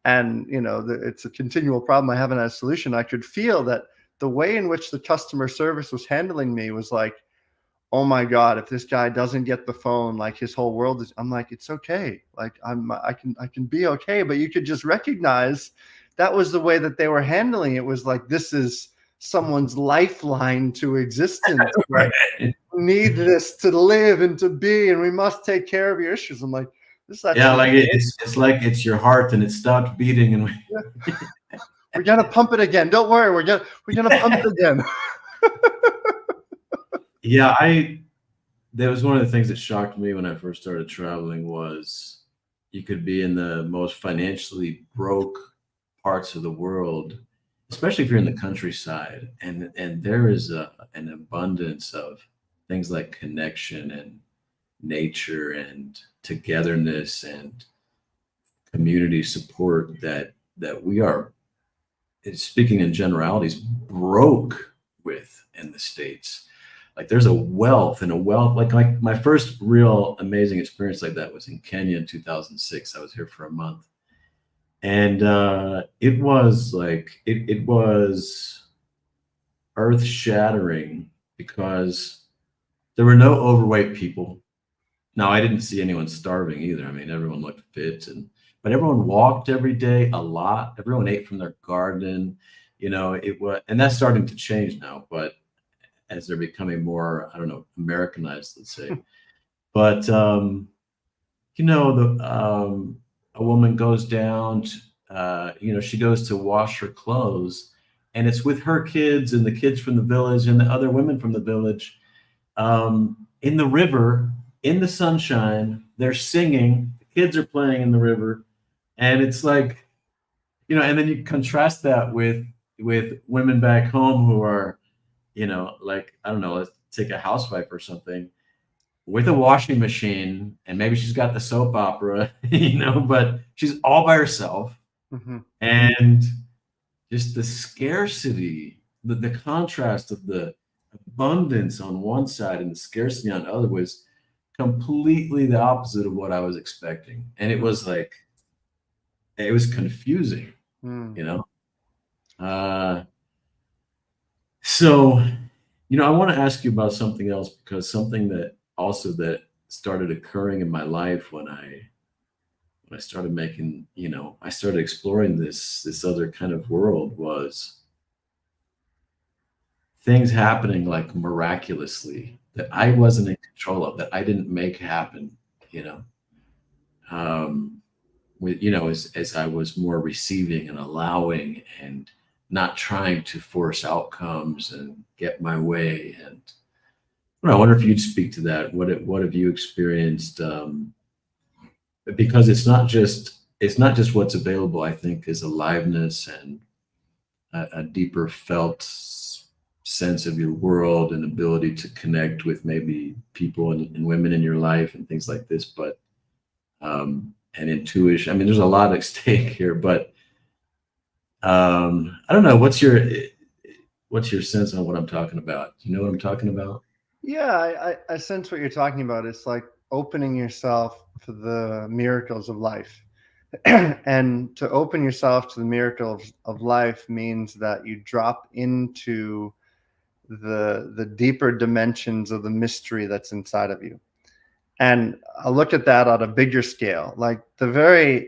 and, it's a continual problem. I haven't had a solution. I could feel that the way in which the customer service was handling me was like, oh my God, if this guy doesn't get the phone, like his whole world is, I'm like, it's okay. Like I can be okay. But you could just recognize that was the way that they were handling it. Was like, this is someone's lifeline to existence. Right? We need this to live and to be, and we must take care of your issues. I'm like, this is yeah, like it's like it's your heart and it stopped beating, and we're gonna pump it again. Don't worry, we're gonna pump it again. Yeah, that was one of the things that shocked me when I first started traveling was you could be in the most financially broke parts of the world, especially if you're in the countryside, and there is an abundance of things like connection and nature and togetherness and community support that we are, speaking in generalities, broke with in the States. Like there's a wealth and a wealth. Like my first real amazing experience like that was in Kenya in 2006. I was here for a month, and it was like it was earth shattering because there were no overweight people. Now I didn't see anyone starving either. I mean, everyone looked fit, but everyone walked every day a lot. Everyone ate from their garden. You know, it was, and that's starting to change now. But as they're becoming more, I don't know, Americanized, let's say. But you know, a woman goes down, you know, she goes to wash her clothes, and it's with her kids and the kids from the village and the other women from the village, in the river, in the sunshine. They're singing, the kids are playing in the river, and it's like, you know, and then you contrast that with women back home who are, you know, like, I don't know, let's take a housewife or something with a washing machine, and maybe she's got the soap opera, you know, but she's all by herself. Mm-hmm. And just the scarcity, the contrast of the abundance on one side and the scarcity on the other was completely the opposite of what I was expecting. And it was like, it was confusing, you know? So, you know, I want to ask you about something else, because something that also that started occurring in my life when I started making, you know, I started exploring this other kind of world, was things happening like miraculously that I wasn't in control of, that I didn't make happen, you know, with, you know, as I was more receiving and allowing and not trying to force outcomes and get my way. And I wonder if you'd speak to that. What have you experienced? Because it's not just what's available. I think is aliveness and a deeper felt sense of your world and ability to connect with maybe people and women in your life and things like this. But and intuition. I mean, there's a lot at stake here, but I don't know. What's your sense on what I'm talking about? Do you know what I'm talking about? Yeah, I sense what you're talking about. It's like opening yourself to the miracles of life. And to open yourself to the miracles of life means that you drop into the deeper dimensions of the mystery that's inside of you. And I look at that on a bigger scale, like the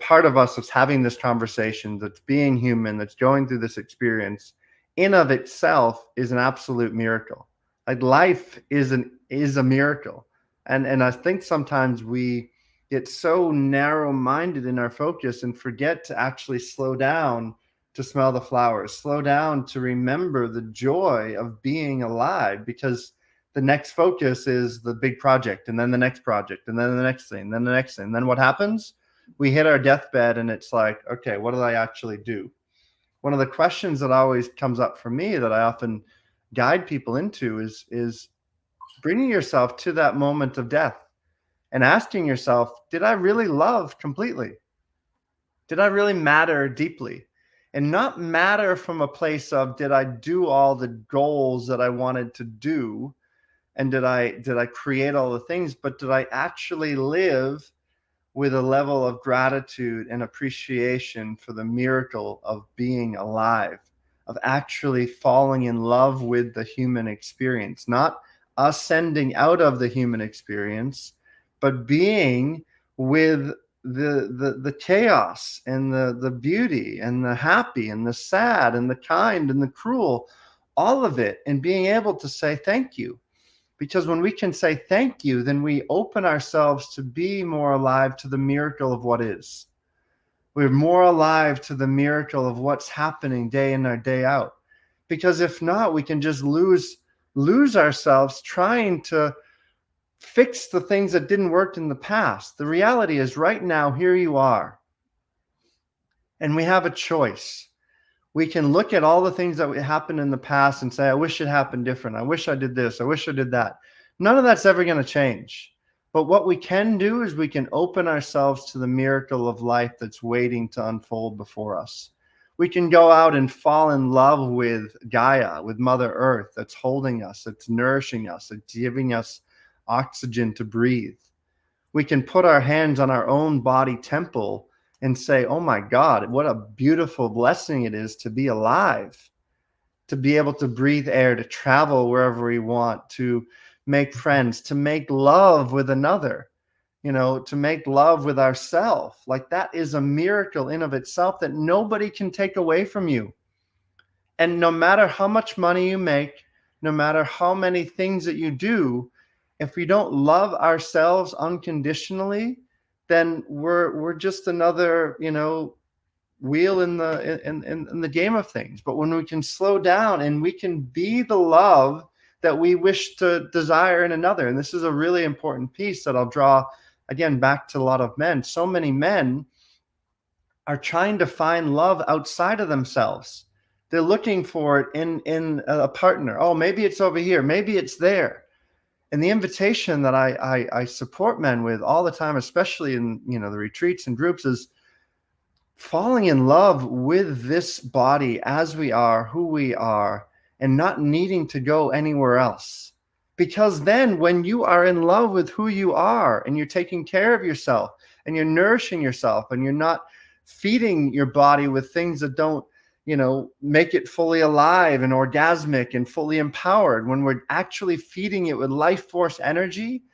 part of us that's having this conversation, that's being human, that's going through this experience, in of itself is an absolute miracle. Like life is a miracle. And I think sometimes we get so narrow-minded in our focus and forget to actually slow down to smell the flowers, slow down to remember the joy of being alive, because the next focus is the big project, and then the next project, and then the next thing, and then the next thing. And then what happens? We hit our deathbed and it's like, okay, what did I actually do? One of the questions that always comes up for me that I often guide people into is bringing yourself to that moment of death and asking yourself, did I really love completely? Did I really matter deeply? And not matter from a place of, did I do all the goals that I wanted to do? And did I create all the things, but did I actually live with a level of gratitude and appreciation for the miracle of being alive, of actually falling in love with the human experience, not ascending out of the human experience, but being with the chaos and the beauty and the happy and the sad and the kind and the cruel, all of it, and being able to say thank you. Because when we can say thank you, then we open ourselves to be more alive to the miracle of what is. We're more alive to the miracle of what's happening day in or day out. Because if not, we can just lose ourselves trying to fix the things that didn't work in the past. The reality is right now, here you are. And we have a choice. We can look at all the things that happened in the past and say, I wish it happened different. I wish I did this. I wish I did that. None of that's ever going to change. But what we can do is we can open ourselves to the miracle of life that's waiting to unfold before us. We can go out and fall in love with Gaia, with Mother Earth, that's holding us, that's nourishing us, that's giving us oxygen to breathe. We can put our hands on our own body temple and say, oh my God, what a beautiful blessing it is to be alive, to be able to breathe air, to travel wherever we want, to make friends, to make love with another, to make love with ourselves. Like, that is a miracle in of itself that nobody can take away from you. And no matter how much money you make, no matter how many things that you do, if we don't love ourselves unconditionally, then we're just another, wheel in the game of things. But when we can slow down and we can be the love that we wish to desire in another, and this is a really important piece that I'll draw again back to a lot of men. So many men are trying to find love outside of themselves. They're looking for it in a partner. Oh, maybe it's over here, maybe it's there. And the invitation that I support men with all the time, especially in the retreats and groups, is falling in love with this body as we are, who we are, and not needing to go anywhere else. Because then when you are in love with who you are and you're taking care of yourself and you're nourishing yourself and you're not feeding your body with things that don't, make it fully alive and orgasmic and fully empowered, when we're actually feeding it with life force energy,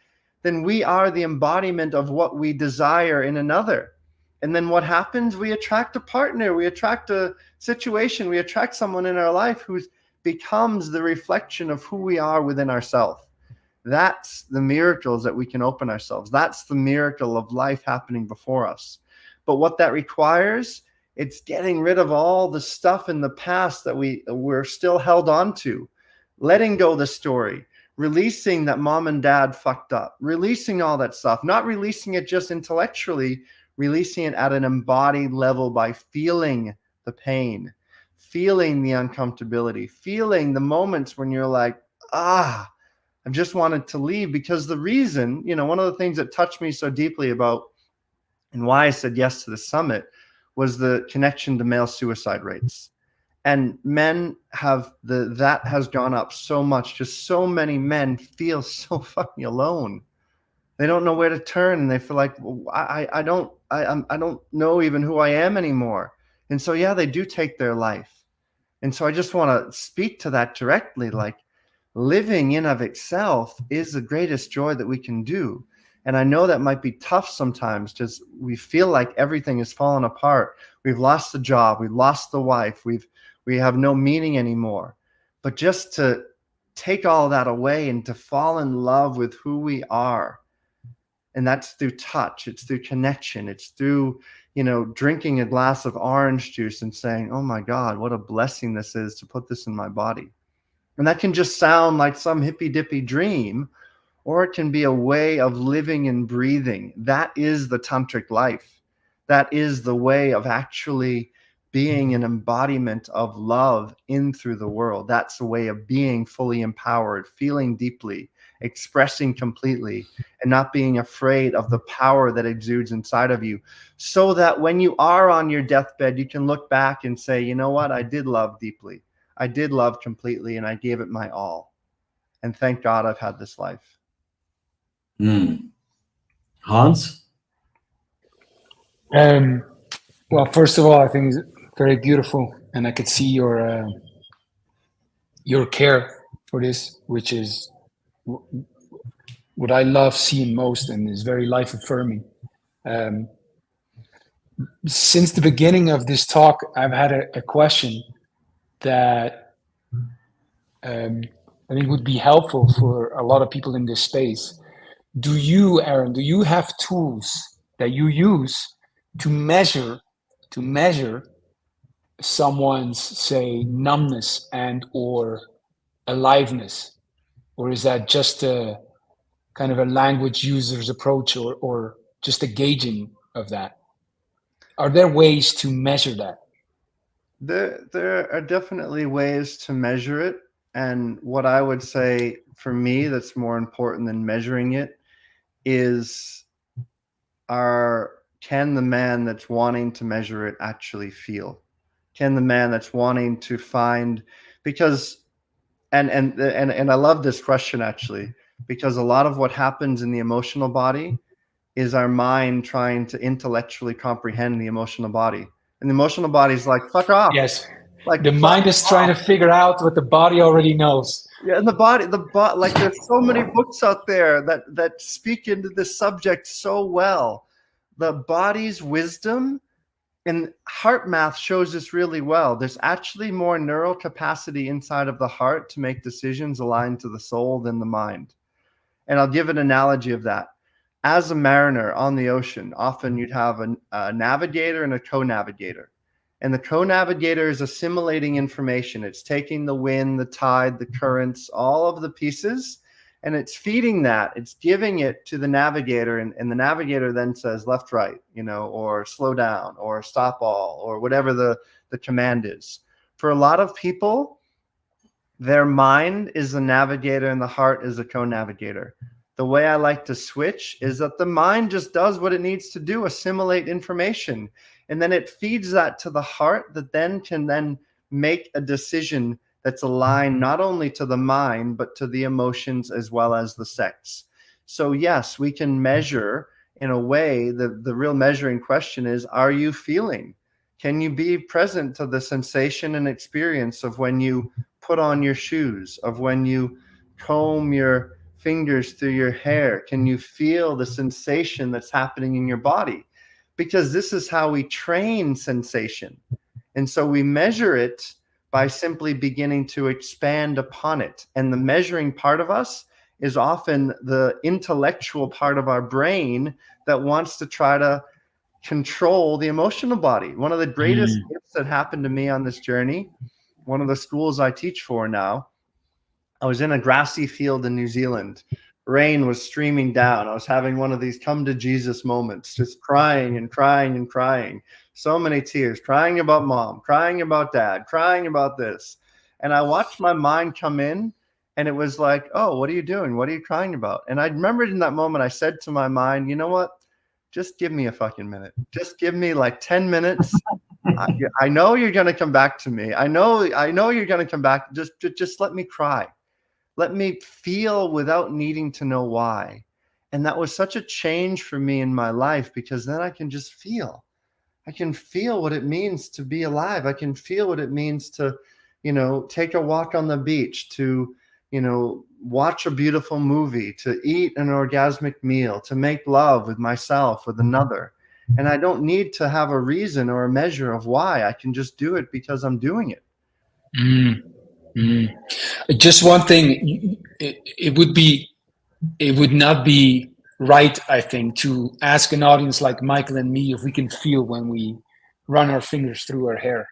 then we are the embodiment of what we desire in another. And then what happens? We attract a partner, we attract a situation, we attract someone in our life who becomes the reflection of who we are within ourselves. That's the miracles that we can open ourselves. That's the miracle of life happening before us. But what that requires, it's getting rid of all the stuff in the past that we're still held on to, letting go the story, releasing that mom and dad fucked up, releasing all that stuff, not releasing it just intellectually, releasing it at an embodied level by feeling the pain, feeling the uncomfortability, feeling the moments when you're like, I just wanted to leave. Because the reason, one of the things that touched me so deeply about and why I said yes to the summit was the connection to male suicide rates. And men that has gone up so much. Just so many men feel so fucking alone. They don't know where to turn, and they feel like, I don't know even who I am anymore. And so, yeah, they do take their life. And so I just want to speak to that directly. Like, living in of itself is the greatest joy that we can do. And I know that might be tough sometimes, because we feel like everything is falling apart. We've lost the job, we've lost the wife, we have no meaning anymore. But just to take all that away and to fall in love with who we are. And that's through touch, it's through connection, it's through, drinking a glass of orange juice and saying, oh my God, what a blessing this is to put this in my body. And that can just sound like some hippy dippy dream, or it can be a way of living and breathing. That is the tantric life. That is the way of actually being an embodiment of love in through the world. That's a way of being fully empowered, feeling deeply, expressing completely, and not being afraid of the power that exudes inside of you, so that when you are on your deathbed, you can look back and say, you know what? I did love deeply. I did love completely, and I gave it my all. And thank God I've had this life. Hans? Well, first of all, I think it's very beautiful, and I could see your care for this, which is what I love seeing most, and is very life affirming. Since the beginning of this talk, I've had a question that I think would be helpful for a lot of people in this space. Do you, Aaron, have tools that you use to measure someone's, say, numbness and or aliveness? Or is that just a kind of a language user's approach, or just a gauging of that? Are there ways to measure that? There are definitely ways to measure it. And what I would say for me that's more important than measuring it is, can the man that's wanting to measure it actually feel? Can the man that's wanting to find, because and I love this question actually, because a lot of what happens in the emotional body is our mind trying to intellectually comprehend the emotional body, and the emotional body is like, fuck off. Yes. Like, The mind is trying to figure out what the body already knows. Yeah, and the body, like, there's so many books out there that speak into this subject so well. The body's wisdom, and heart math shows this really well. There's actually more neural capacity inside of the heart to make decisions aligned to the soul than the mind. And I'll give an analogy of that. As a mariner on the ocean, often you'd have a navigator and a co-navigator. And the co-navigator is assimilating information. It's taking the wind, the tide, the currents, all of the pieces, and it's feeding that. It's giving it to the navigator, and the navigator then says left, right, or slow down, or stop all, or whatever the command is. For a lot of people, their mind is the navigator and the heart is the co-navigator. The way I like to switch is that the mind just does what it needs to do, assimilate information. And then it feeds that to the heart that then can make a decision that's aligned not only to the mind, but to the emotions as well as the sex. So yes, we can measure in a way. The real measuring question is, are you feeling? Can you be present to the sensation and experience of when you put on your shoes, of when you comb your fingers through your hair? Can you feel the sensation that's happening in your body? Because this is how we train sensation. And so we measure it by simply beginning to expand upon it. And the measuring part of us is often the intellectual part of our brain that wants to try to control the emotional body. One of the greatest gifts that happened to me on this journey, one of the schools I teach for now, I was in a grassy field in New Zealand. Rain was streaming down. I was having one of these come to Jesus moments, just crying and crying and crying. So many tears, crying about mom, crying about dad, crying about this. And I watched my mind come in, and it was like, oh, what are you doing? What are you crying about? And I remembered in that moment, I said to my mind, you know what? Just give me a fucking minute. Just give me like 10 minutes. I know you're going to come back to me. I know you're going to come back. Just let me cry. Let me feel without needing to know why. And that was such a change for me in my life, because then I can just feel. I can feel what it means to be alive. I can feel what it means to, take a walk on the beach, to, watch a beautiful movie, to eat an orgasmic meal, to make love with myself, with another. And I don't need to have a reason or a measure of why. I can just do it because I'm doing it. Just one thing, it would not be right, I think, to ask an audience like Michael and me if we can feel when we run our fingers through our hair.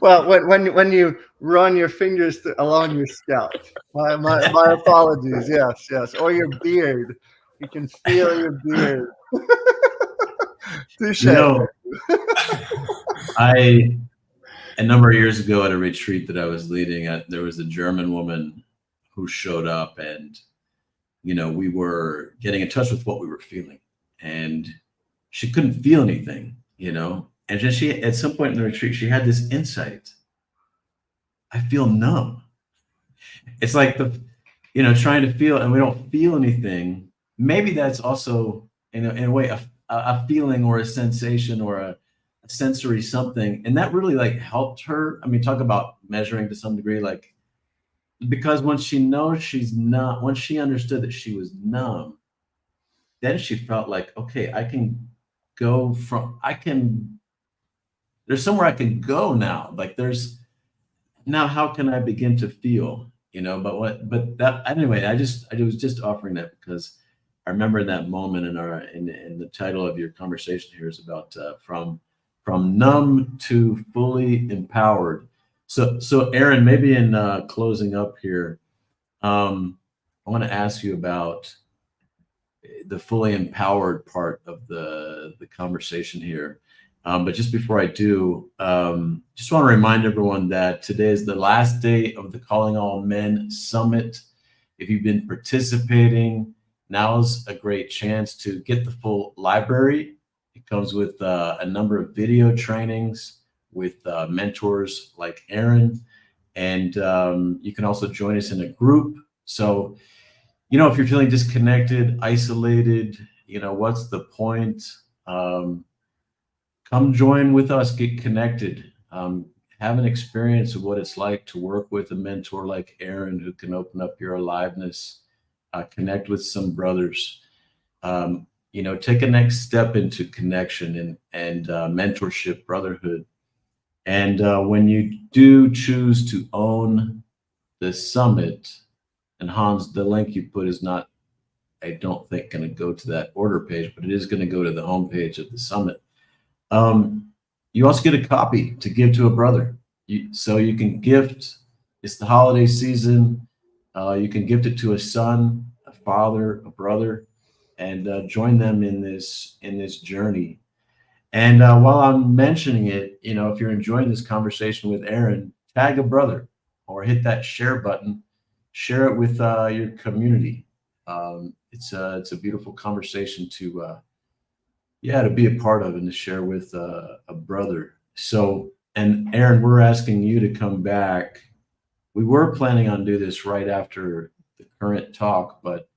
Well, when you run your fingers along your scalp, my apologies. Yes, or your beard, you can feel your beard. Touche. A number of years ago at a retreat that I was leading at, there was a German woman who showed up, and, we were getting in touch with what we were feeling, and she couldn't feel anything, and then she, at some point in the retreat, she had this insight. I feel numb. It's like trying to feel, and we don't feel anything. Maybe that's also in a way a feeling or a sensation or a sensory something, and that really helped her. I mean, talk about measuring to some degree, because when she knows she's not, when she understood that she was numb, then she felt like, okay, there's somewhere I can go now. Now how can I begin to feel, but that, anyway, I was just offering that because I remember that moment in the title of your conversation here is about, from numb to fully empowered. So Aaron, maybe in closing up here, I want to ask you about the fully empowered part of the conversation here. But just before I do, just want to remind everyone that today is the last day of the Calling All Men Summit. If you've been participating, now's a great chance to get the full library. It comes with a number of video trainings with mentors like Aaron. And you can also join us in a group. So, if you're feeling disconnected, isolated, what's the point? Come join with us, get connected, have an experience of what it's like to work with a mentor like Aaron, who can open up your aliveness, connect with some brothers, take a next step into connection and mentorship, brotherhood. And when you do choose to own the summit, and Hans, the link you put is not, I don't think, going to go to that order page, but it is going to go to the homepage of the summit. You also get a copy to give to a brother. So you can gift, it's the holiday season. You can gift it to a son, a father, a brother, and join them in this journey. And while I'm mentioning it, if you're enjoying this conversation with Aaron, tag a brother or hit that share button, share it with your community. It's a beautiful conversation to be a part of and to share with a brother. So, and Aaron, we're asking you to come back. We were planning on do this right after the current talk, but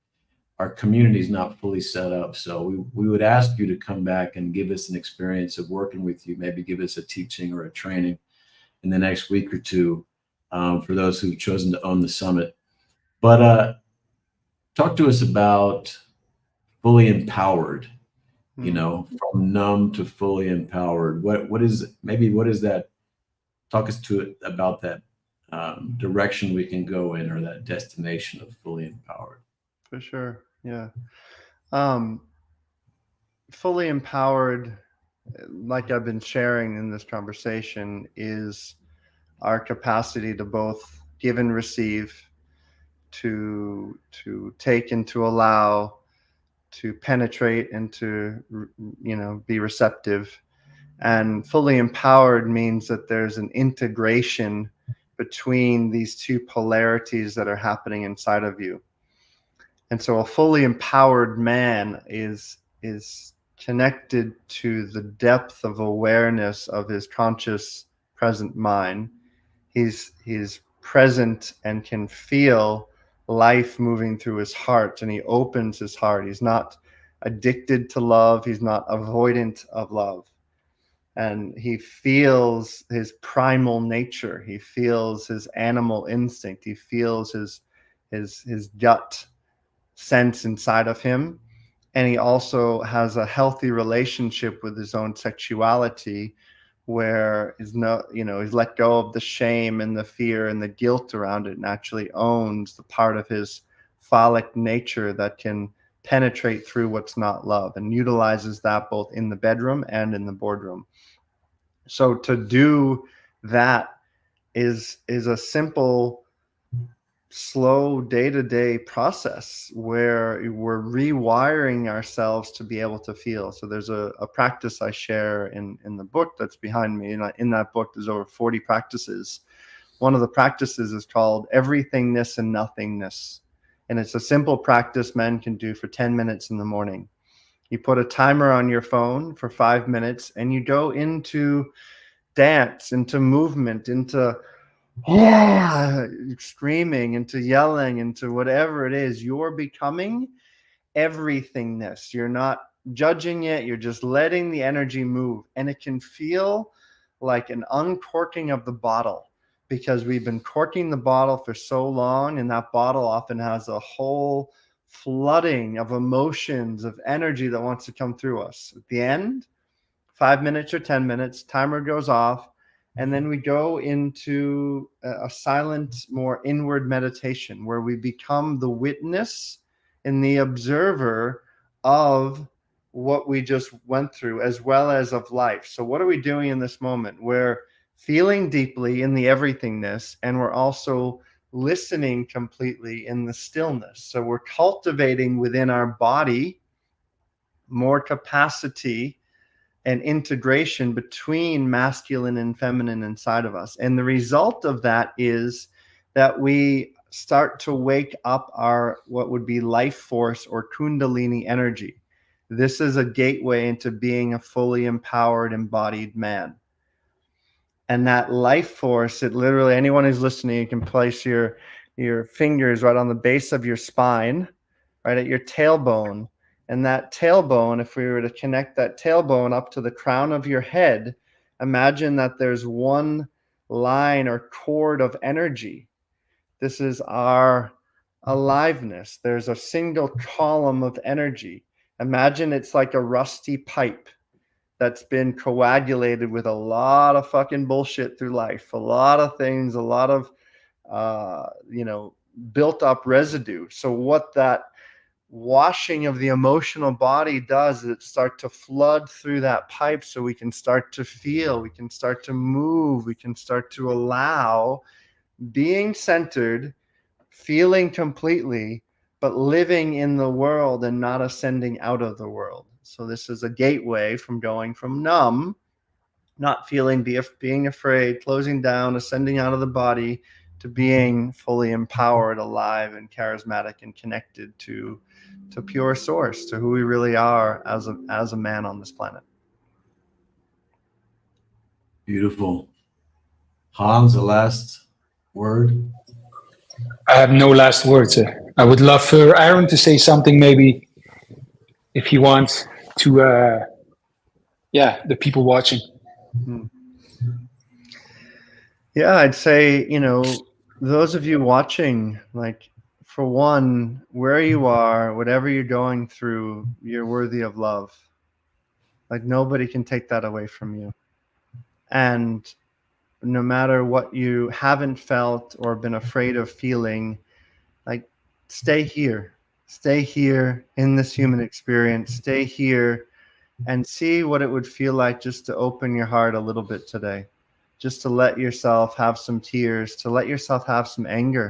our community is not fully set up. So we would ask you to come back and give us an experience of working with you, maybe give us a teaching or a training in the next week or two for those who've chosen to own the summit. But talk to us about fully empowered, from numb to fully empowered. What is that? Talk us to it about that direction we can go in, or that destination of fully empowered. For sure. Yeah. Fully empowered, like I've been sharing in this conversation, is our capacity to both give and receive, to take and to allow, to penetrate and to, be receptive. And fully empowered means that there's an integration between these two polarities that are happening inside of you. And so a fully empowered man is connected to the depth of awareness of his conscious present mind. He's present and can feel life moving through his heart, and he opens his heart. He's not addicted to love. He's not avoidant of love. And he feels his primal nature. He feels his animal instinct. He feels his gut sense inside of him. And he also has a healthy relationship with his own sexuality, where he's let go of the shame and the fear and the guilt around it, and actually owns the part of his phallic nature that can penetrate through what's not love, and utilizes that both in the bedroom and in the boardroom. So to do that is a simple, slow, day-to-day process where we're rewiring ourselves to be able to feel. So there's a practice I share in the book that's behind me. And in that book, there's over 40 practices. One of the practices is called everythingness and nothingness. And it's a simple practice men can do for 10 minutes in the morning. You put a timer on your phone for 5 minutes, and you go into dance, into movement, into screaming, into yelling, into whatever it is. You're becoming everythingness. You're not judging it. You're just letting the energy move. And it can feel like an uncorking of the bottle, because we've been corking the bottle for so long, and that bottle often has a whole flooding of emotions, of energy that wants to come through us. At the end, 5 minutes or 10 minutes, timer goes off, and then we go into a silent, more inward meditation where we become the witness and the observer of what we just went through, as well as of life. So what are we doing in this moment? We're feeling deeply in the everythingness, and we're also listening completely in the stillness. So we're cultivating within our body more capacity and integration between masculine and feminine inside of us. And the result of that is that we start to wake up our what would be life force or kundalini energy. This is a gateway into being a fully empowered, embodied man. And that life force, it literally, anyone who's listening, you can place your fingers right on the base of your spine, right at your tailbone. And that tailbone, if we were to connect that tailbone up to the crown of your head, imagine that there's one line or cord of energy. This is our aliveness. There's a single column of energy. Imagine it's like a rusty pipe that's been coagulated with a lot of fucking bullshit through life, a lot of things, a lot of built up residue. So what that washing of the emotional body does is it start to flood through that pipe, so we can start to feel, we can start to move, we can start to allow being centered, feeling completely, but living in the world and not ascending out of the world. So this is a gateway from going from numb, not feeling, being afraid, closing down, ascending out of the body, to being fully empowered, alive, and charismatic, and connected to pure source, to who we really are as a man on this planet. Beautiful. Hans, the last word? I have no last words. I would love for Aaron to say something, maybe, if he wants to, the people watching. Yeah, I'd say, those of you watching, like, for one, where you are, whatever you're going through, you're worthy of love. Like, nobody can take that away from you. And no matter what you haven't felt or been afraid of feeling, like, stay here in this human experience, stay here and see what it would feel like just to open your heart a little bit today, just to let yourself have some tears, to let yourself have some anger.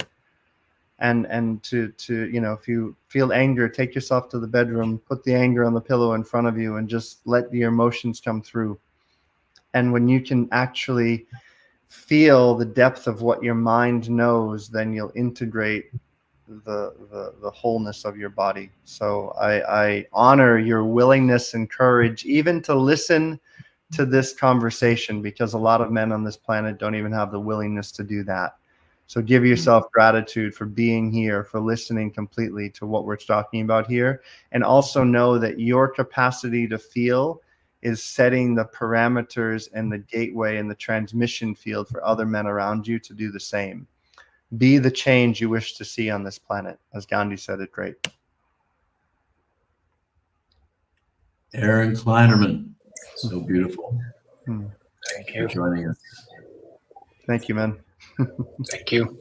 And to if you feel anger, take yourself to the bedroom, put the anger on the pillow in front of you, and just let your emotions come through. And when you can actually feel the depth of what your mind knows, then you'll integrate the wholeness of your body. So I honor your willingness and courage even to listen to this conversation, because a lot of men on this planet don't even have the willingness to do that. So give yourself gratitude for being here, for listening completely to what we're talking about here. And also know that your capacity to feel is setting the parameters and the gateway and the transmission field for other men around you to do the same. Be the change you wish to see on this planet, as Gandhi said it great. Aaron Kleinerman, so beautiful. Thank you for joining us. Thank you, man. Thank you.